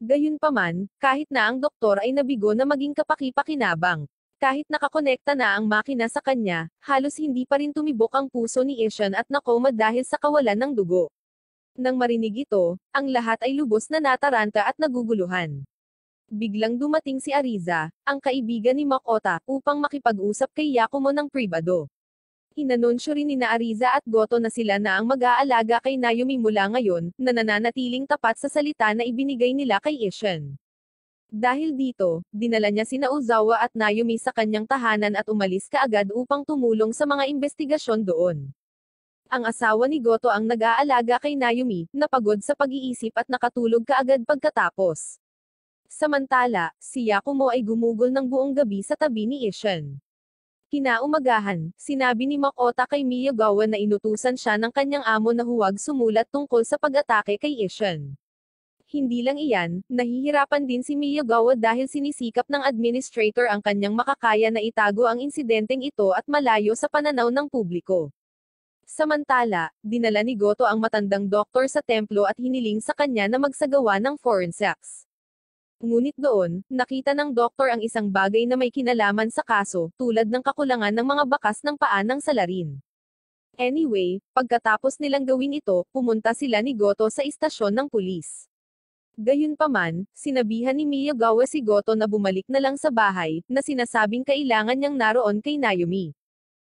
Gayunpaman, kahit na ang doktor ay nabigo na maging kapaki-pakinabang. Kahit nakakonekta na ang makina sa kanya, halos hindi pa rin tumibok ang puso ni Ishan at nakoma dahil sa kawalan ng dugo. Nang marinig ito, ang lahat ay lubos na nataranta at naguguluhan. Biglang dumating si Ariza, ang kaibigan ni Makota, upang makipag-usap kay Yakumo ng pribado. Inanunsyo rin ni Ariza at Goto na sila na ang mag-aalaga kay Naomi mula ngayon, na nananatiling tapat sa salita na ibinigay nila kay Ishan. Dahil dito, dinala niya sina Uzawa at Naomi sa kanyang tahanan at umalis kaagad upang tumulong sa mga investigasyon doon. Ang asawa ni Goto ang nag-aalaga kay Naomi, napagod sa pag-iisip at nakatulog kaagad pagkatapos. Samantala, si Yakumo ay gumugol ng buong gabi sa tabi ni Ishan. Kinaumagahan, sinabi ni Makota kay Miyagawa na inutusan siya ng kanyang amo na huwag sumulat tungkol sa pag-atake kay Ishan. Hindi lang iyan, nahihirapan din si Miyagawa dahil sinisikap ng administrator ang kanyang makakaya na itago ang insidenteng ito at malayo sa pananaw ng publiko. Samantala, dinala ni Goto ang matandang doktor sa templo at hiniling sa kanya na magsagawa ng forensics. Ngunit doon, nakita ng doktor ang isang bagay na may kinalaman sa kaso, tulad ng kakulangan ng mga bakas ng paa ng salarin. Anyway, pagkatapos nilang gawin ito, pumunta sila ni Goto sa istasyon ng pulis. Gayunpaman, sinabihan ni Miyagawa si Goto na bumalik na lang sa bahay, na sinasabing kailangan niyang naroon kay Naomi.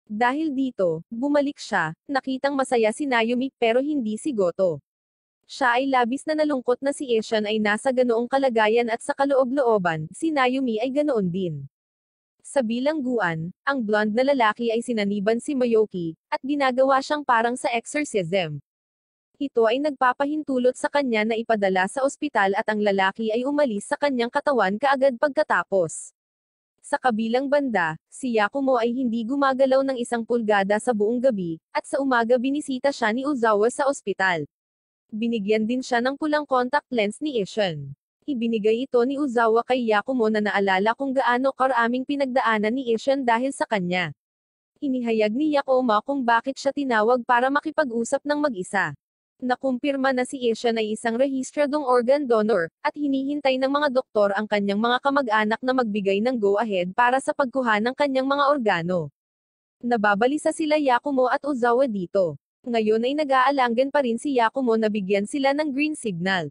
Dahil dito, bumalik siya, nakitang masaya si Naomi pero hindi si Goto. Siya ay labis na nalungkot na si Ishan ay nasa ganoong kalagayan at sa kaloob-looban, si Naomi ay ganoon din. Sa bilangguan, ang blonde na lalaki ay sinaniban si Moyoki, at ginagawa siyang parang sa exorcism. Ito ay nagpapahintulot sa kanya na ipadala sa ospital at ang lalaki ay umalis sa kanyang katawan kaagad pagkatapos. Sa kabilang banda, si Yakumo ay hindi gumagalaw ng 1 pulgada sa buong gabi, at sa umaga binisita siya ni Uzawa sa ospital. Binigyan din siya ng pulang contact lens ni Ishan. Ibinigay ito ni Uzawa kay Yakumo na naalala kung gaano karaming pinagdaanan ni Ishan dahil sa kanya. Inihayag ni Yakumo kung bakit siya tinawag para makipag-usap ng mag-isa. Nakumpirma na si Ishan ay isang rehistradong organ donor, at hinihintay ng mga doktor ang kanyang mga kamag-anak na magbigay ng go-ahead para sa pagkuha ng kanyang mga organo. Nababalisa sila Yakumo at Uzawa dito. Ngayon ay nag-aalangan pa rin si Yakumo na bigyan sila ng green signal.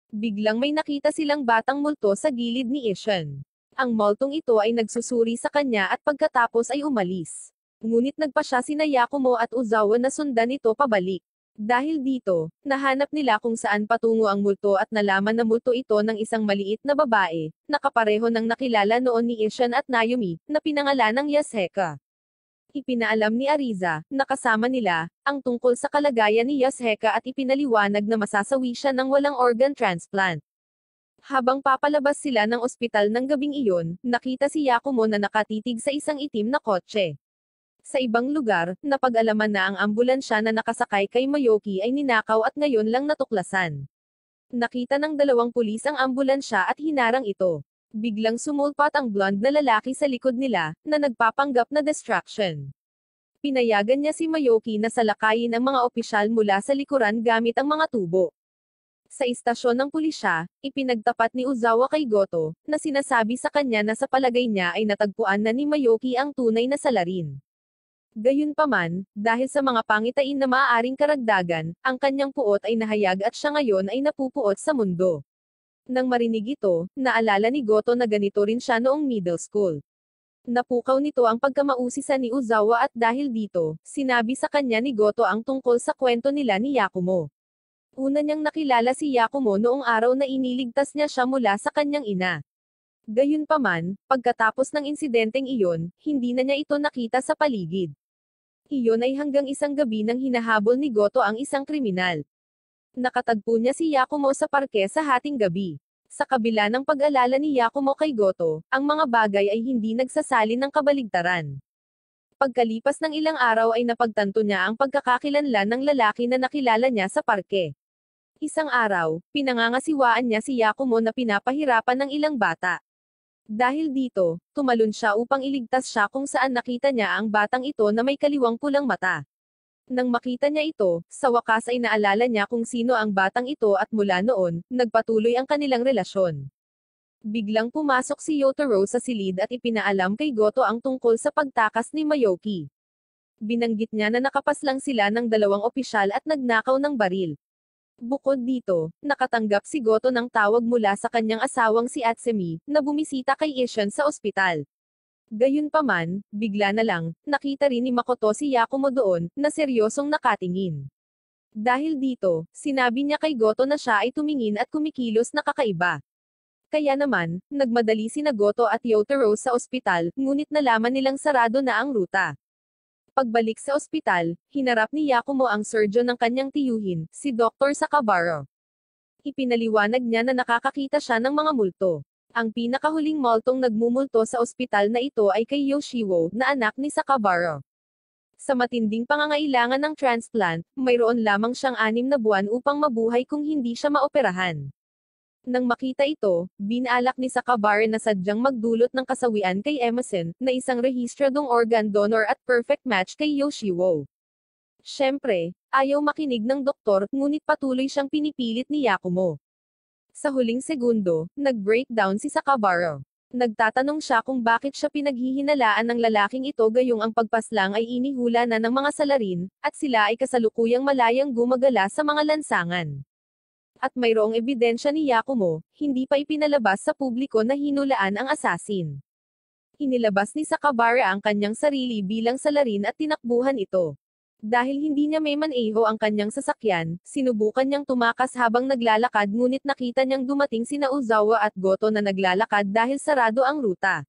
Biglang may nakita silang batang multo sa gilid ni Ishan. Ang multong ito ay nagsusuri sa kanya at pagkatapos ay umalis. Ngunit nagpa siya sina Yakumo at Uzawa na sundan ito pabalik. Dahil dito, nahanap nila kung saan patungo ang multo at nalaman na multo ito ng isang maliit na babae, na kapareho ng nakilala noon ni Ishan at Naomi, na pinangalan ng Yasheka. Ipinaalam ni Ariza, na kasama nila, ang tungkol sa kalagayan ni Yasheka at ipinaliwanag na masasawi siya ng walang organ transplant. Habang papalabas sila ng ospital ng gabing iyon, nakita si Yakumo na nakatitig sa isang itim na kotse. Sa ibang lugar, napag-alaman na ang ambulansya na nakasakay kay Mayuki ay ninakaw at ngayon lang natuklasan. Nakita ng dalawang pulis ang ambulansya at hinarang ito. Biglang sumulpat ang blonde na lalaki sa likod nila, na nagpapanggap na distraction. Pinayagan niya si Mayuki na salakayin ang mga opisyal mula sa likuran gamit ang mga tubo. Sa istasyon ng pulisya, ipinagtapat ni Uzawa kay Goto, na sinasabi sa kanya na sa palagay niya ay natagpuan na ni Mayuki ang tunay na salarin. Gayunpaman, dahil sa mga pangitain na maaaring karagdagan, ang kanyang puot ay nahayag at siya ngayon ay napupuot sa mundo. Nang marinig ito, naalala ni Goto na ganito rin siya noong middle school. Napukaw nito ang pagkamausisa ni Uzawa at dahil dito, sinabi sa kanya ni Goto ang tungkol sa kwento nila ni Yakumo. Una niyang nakilala si Yakumo noong araw na iniligtas niya siya mula sa kanyang ina. Gayunpaman, pagkatapos ng insidenteng iyon, hindi na niya ito nakita sa paligid. Iyon ay hanggang isang gabi nang hinahabol ni Goto ang isang kriminal. Nakatagpo niya si Yakumo sa parke sa hating gabi. Sa kabila ng pag-alala ni Yakumo kay Goto, ang mga bagay ay hindi nagsasalin ng kabaligtaran. Pagkalipas ng ilang araw ay napagtanto niya ang pagkakakilanlan ng lalaki na nakilala niya sa parke. Isang araw, pinangangasiwaan niya si Yakumo na pinapahirapan ng ilang bata. Dahil dito, tumalon siya upang iligtas siya kung saan nakita niya ang batang ito na may kaliwang pulang mata. Nang makita niya ito, sa wakas ay naalala niya kung sino ang batang ito at mula noon, nagpatuloy ang kanilang relasyon. Biglang pumasok si Yotaro sa silid at ipinaalam kay Goto ang tungkol sa pagtakas ni Mayuki. Binanggit niya na nakapaslang sila ng dalawang opisyal at nagnakaw ng baril. Bukod dito, nakatanggap si Goto ng tawag mula sa kanyang asawang si Atsumi, na bumisita kay Ishin sa ospital. Gayunpaman, bigla na lang, nakita rin ni Makoto si Yakumo doon, na seryosong nakatingin. Dahil dito, sinabi niya kay Goto na siya ay tumingin at kumikilos na kakaiba. Kaya naman, nagmadali sina Goto at Yotaro sa ospital, ngunit nalaman nilang sarado na ang ruta. Pagbalik sa ospital, hinarap ni Yakumo ang surgeon ng kanyang tiyuhin, si Dr. Sakabaro. Ipinaliwanag niya na nakakakita siya ng mga multo. Ang pinakahuling multong nagmumulto sa ospital na ito ay kay Yoshiwo, na anak ni Sakabaro. Sa matinding pangangailangan ng transplant, mayroon lamang siyang 6 na buwan upang mabuhay kung hindi siya maoperahan. Nang makita ito, binalak ni Sakabaro na sadyang magdulot ng kasawian kay Emerson, na isang rehistradong organ donor at perfect match kay Yoshiwo. Siyempre, ayaw makinig ng doktor, ngunit patuloy siyang pinipilit ni Yakumo. Sa huling segundo, nag-breakdown si Sakabaro. Nagtatanong siya kung bakit siya pinaghihinalaan ng lalaking ito gayong ang pagpaslang ay inihula na ng mga salarin, at sila ay kasalukuyang malayang gumagala sa mga lansangan. At mayroong ebidensya ni Yakumo, hindi pa ipinalabas sa publiko na hinulaan ang asasin. Inilabas ni Sakabaro ang kanyang sarili bilang salarin at tinakbuhan ito. Dahil hindi niya may maneho ang kanyang sasakyan, sinubukan niyang tumakas habang naglalakad ngunit nakita niyang dumating sina Uzawa at Goto na naglalakad dahil sarado ang ruta.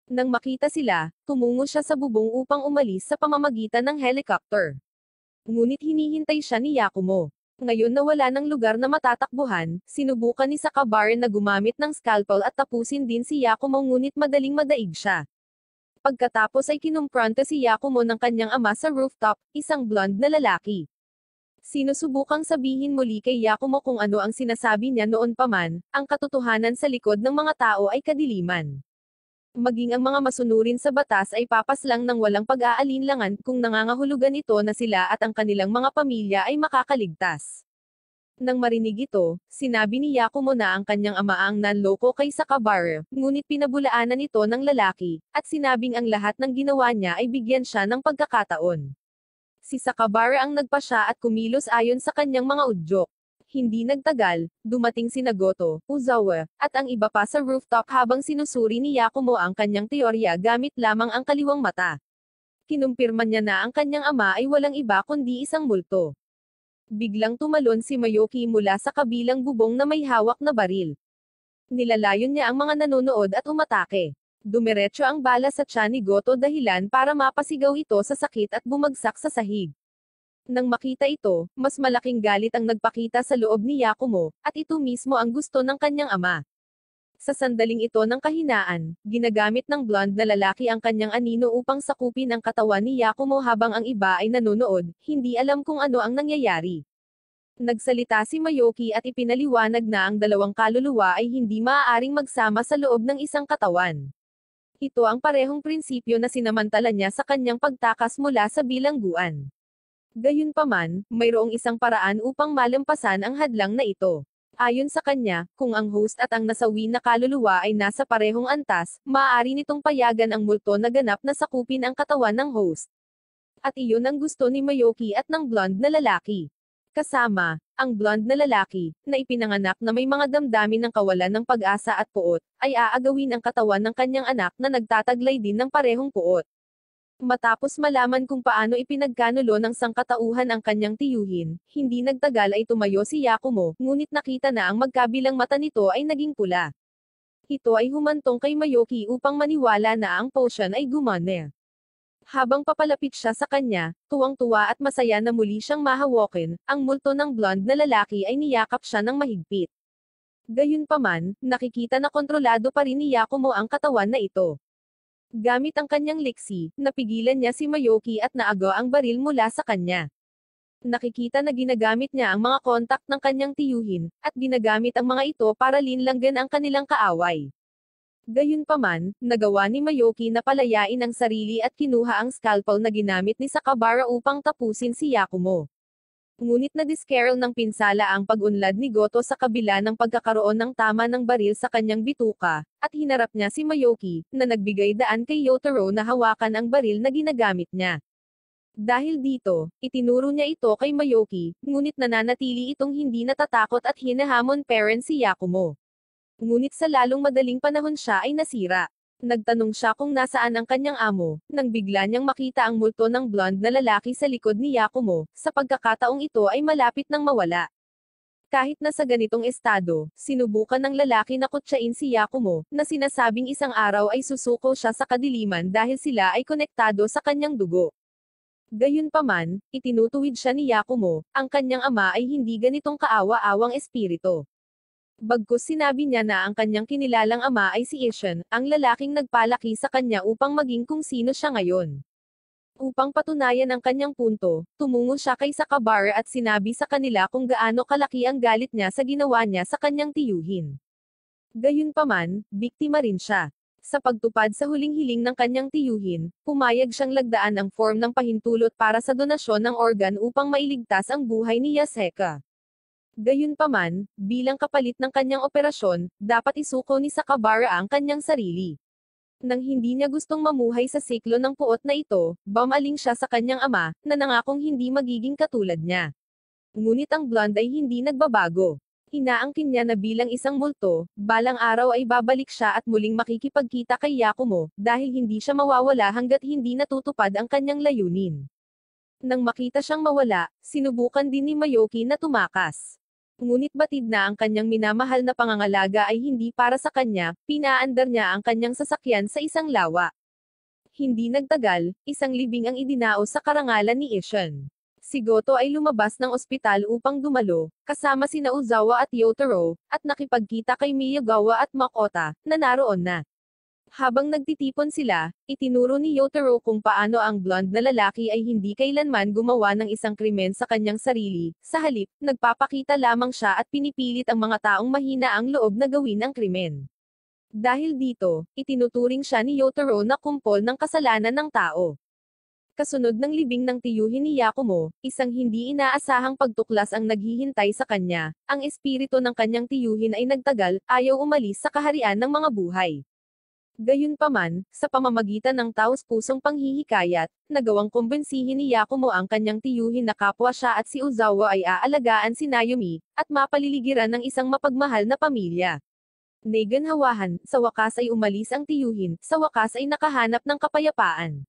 Nang makita sila, tumungo siya sa bubong upang umalis sa pamamagitan ng helicopter. Ngunit hinihintay siya ni Yakumo. Ngayon na wala ng lugar na matatakbuhan, sinubukan ni Sakabaro na gumamit ng scalpel at tapusin din si Yakumo ngunit madaling madaig siya. Pagkatapos ay kinumpronta si Yakumo ng kanyang ama sa rooftop, isang blonde na lalaki. Sinusubukang sabihin muli kay Yakumo kung ano ang sinasabi niya noon pa man, ang katotohanan sa likod ng mga tao ay kadiliman. Maging ang mga masunurin sa batas ay papaslang ng walang pag-aalinlangan kung nangangahulugan ito na sila at ang kanilang mga pamilya ay makakaligtas. Nang marinig ito, sinabi ni Yakumo na ang kanyang ama ang nanloko kay Sakabaro, ngunit pinabulaanan ito ng lalaki, at sinabing ang lahat ng ginawa niya ay bigyan siya ng pagkakataon. Si Sakabaro ang nagpasya at kumilos ayon sa kanyang mga udyok. Hindi nagtagal, dumating sina Goto, Uzawa, at ang iba pa sa rooftop habang sinusuri ni Yakumo ang kanyang teorya gamit lamang ang kaliwang mata. Kinumpirma niya na ang kanyang ama ay walang iba kundi isang multo. Biglang tumalon si Mayuki mula sa kabilang bubong na may hawak na baril. Nilalayon niya ang mga nanonood at umatake. Dumiretso ang bala sa tiyan ni Goto dahilan para mapasigaw ito sa sakit at bumagsak sa sahig. Nang makita ito, mas malaking galit ang nagpakita sa loob ni Yakumo, at ito mismo ang gusto ng kanyang ama. Sa sandaling ito ng kahinaan, ginagamit ng blonde na lalaki ang kanyang anino upang sakupin ang katawan ni Yakumo habang ang iba ay nanonood, hindi alam kung ano ang nangyayari. Nagsalita si Mayoki at ipinaliwanag na ang dalawang kaluluwa ay hindi maaaring magsama sa loob ng isang katawan. Ito ang parehong prinsipyo na sinamantala niya sa kanyang pagtakas mula sa bilangguan. Gayunpaman, mayroong isang paraan upang malampasan ang hadlang na ito. Ayon sa kanya, kung ang host at ang nasawi na kaluluwa ay nasa parehong antas, maaari nitong payagan ang multo na ganap na sakupin ang katawan ng host. At iyon ang gusto ni Mayoki at ng blonde na lalaki. Kasama, ang blonde na lalaki, na ipinanganak na may mga damdamin ng kawalan ng pag-asa at puot, ay aagawin ang katawan ng kanyang anak na nagtataglay din ng parehong puot. Matapos malaman kung paano ipinagkanulo ng sangkatauhan ang kanyang tiyuhin, hindi nagtagal ay tumayo si Yakumo, ngunit nakita na ang magkabilang mata nito ay naging pula. Ito ay humantong kay Mayoki upang maniwala na ang potion ay gumana. Habang papalapit siya sa kanya, tuwang-tuwa at masaya na muli siyang mahawakin, ang multo ng blonde na lalaki ay niyakap siya ng mahigpit. Gayunpaman, nakikita na kontrolado pa rin ni Yakumo ang katawan na ito. Gamit ang kanyang liksi, napigilan niya si Mayoki at naagaw ang baril mula sa kanya. Nakikita na ginagamit niya ang mga kontak ng kanyang tiyuhin, at ginagamit ang mga ito para linlanggan ang kanilang kaaway. Gayunpaman, nagawa ni Mayoki na palayain ang sarili at kinuha ang scalpel na ginamit ni Sakabara upang tapusin si Yakumo. Ngunit na-discarrel ng pinsala ang pag-unlad ni Goto sa kabila ng pagkakaroon ng tama ng baril sa kanyang bituka, at hinarap niya si Mayoki, na nagbigay daan kay Yotaro na hawakan ang baril na ginagamit niya. Dahil dito, itinuro niya ito kay Mayoki, ngunit nananatili itong hindi natatakot at hinahamon parent si Yakumo. Ngunit sa lalong madaling panahon siya ay nasira. Nagtanong siya kung nasaan ang kanyang amo, nang bigla niyang makita ang multo ng blonde na lalaki sa likod ni Yakumo, sa pagkakataong ito ay malapit nang mawala. Kahit na sa ganitong estado, sinubukan ng lalaki na kutsain si Yakumo, na sinasabing isang araw ay susuko siya sa kadiliman dahil sila ay konektado sa kanyang dugo. Gayunpaman, itinutuwid siya ni Yakumo, ang kanyang ama ay hindi ganitong kaawa-awang espirito. Bagkus sinabi niya na ang kanyang kinilalang ama ay si Ishin, ang lalaking nagpalaki sa kanya upang maging kung sino siya ngayon. Upang patunayan ang kanyang punto, tumungo siya kay Sakabara at sinabi sa kanila kung gaano kalaki ang galit niya sa ginawa niya sa kanyang tiyuhin. Gayunpaman, biktima rin siya. Sa pagtupad sa huling hiling ng kanyang tiyuhin, pumayag siyang lagdaan ang form ng pahintulot para sa donasyon ng organ upang mailigtas ang buhay ni Yaseka. Gayunpaman, bilang kapalit ng kanyang operasyon, dapat isuko ni Sakabara ang kanyang sarili. Nang hindi niya gustong mamuhay sa siklo ng puot na ito, bumaling siya sa kanyang ama, na nangakong hindi magiging katulad niya. Ngunit ang blonde ay hindi nagbabago. Inaangkin niya na bilang isang multo, balang araw ay babalik siya at muling makikipagkita kay Yakumo, dahil hindi siya mawawala hanggat hindi natutupad ang kanyang layunin. Nang makita siyang mawala, sinubukan din ni Mayoki na tumakas. Ngunit batid na ang kanyang minamahal na pangangalaga ay hindi para sa kanya, pinaandar niya ang kanyang sasakyan sa isang lawa. Hindi nagtagal, isang libing ang idinaos sa karangalan ni Ishin. Si Goto ay lumabas ng ospital upang dumalo, kasama sina Uzawa at Yotaro, at nakipagkita kay Miyagawa at Makota, na naroon na. Habang nagtitipon sila, itinuro ni Yotaro kung paano ang blonde na lalaki ay hindi kailanman gumawa ng isang krimen sa kanyang sarili, sa halip, nagpapakita lamang siya at pinipilit ang mga taong mahina ang loob na gawin ang krimen. Dahil dito, itinuturing siya ni Yotaro na kumpol ng kasalanan ng tao. Kasunod ng libing ng tiyuhin ni Yakumo, isang hindi inaasahang pagtuklas ang naghihintay sa kanya, ang espiritu ng kanyang tiyuhin ay nagtagal, ayaw umalis sa kaharian ng mga buhay. Gayunpaman, sa pamamagitan ng taos-pusong panghihikayat, nagawang kumbensihin ni Yakumo ang kanyang tiyuhin na kapwa siya at si Uzawa ay aalagaan si Naomi, at mapaliligiran ng isang mapagmahal na pamilya. Naganhawahan, sa wakas ay umalis ang tiyuhin, sa wakas ay nakahanap ng kapayapaan.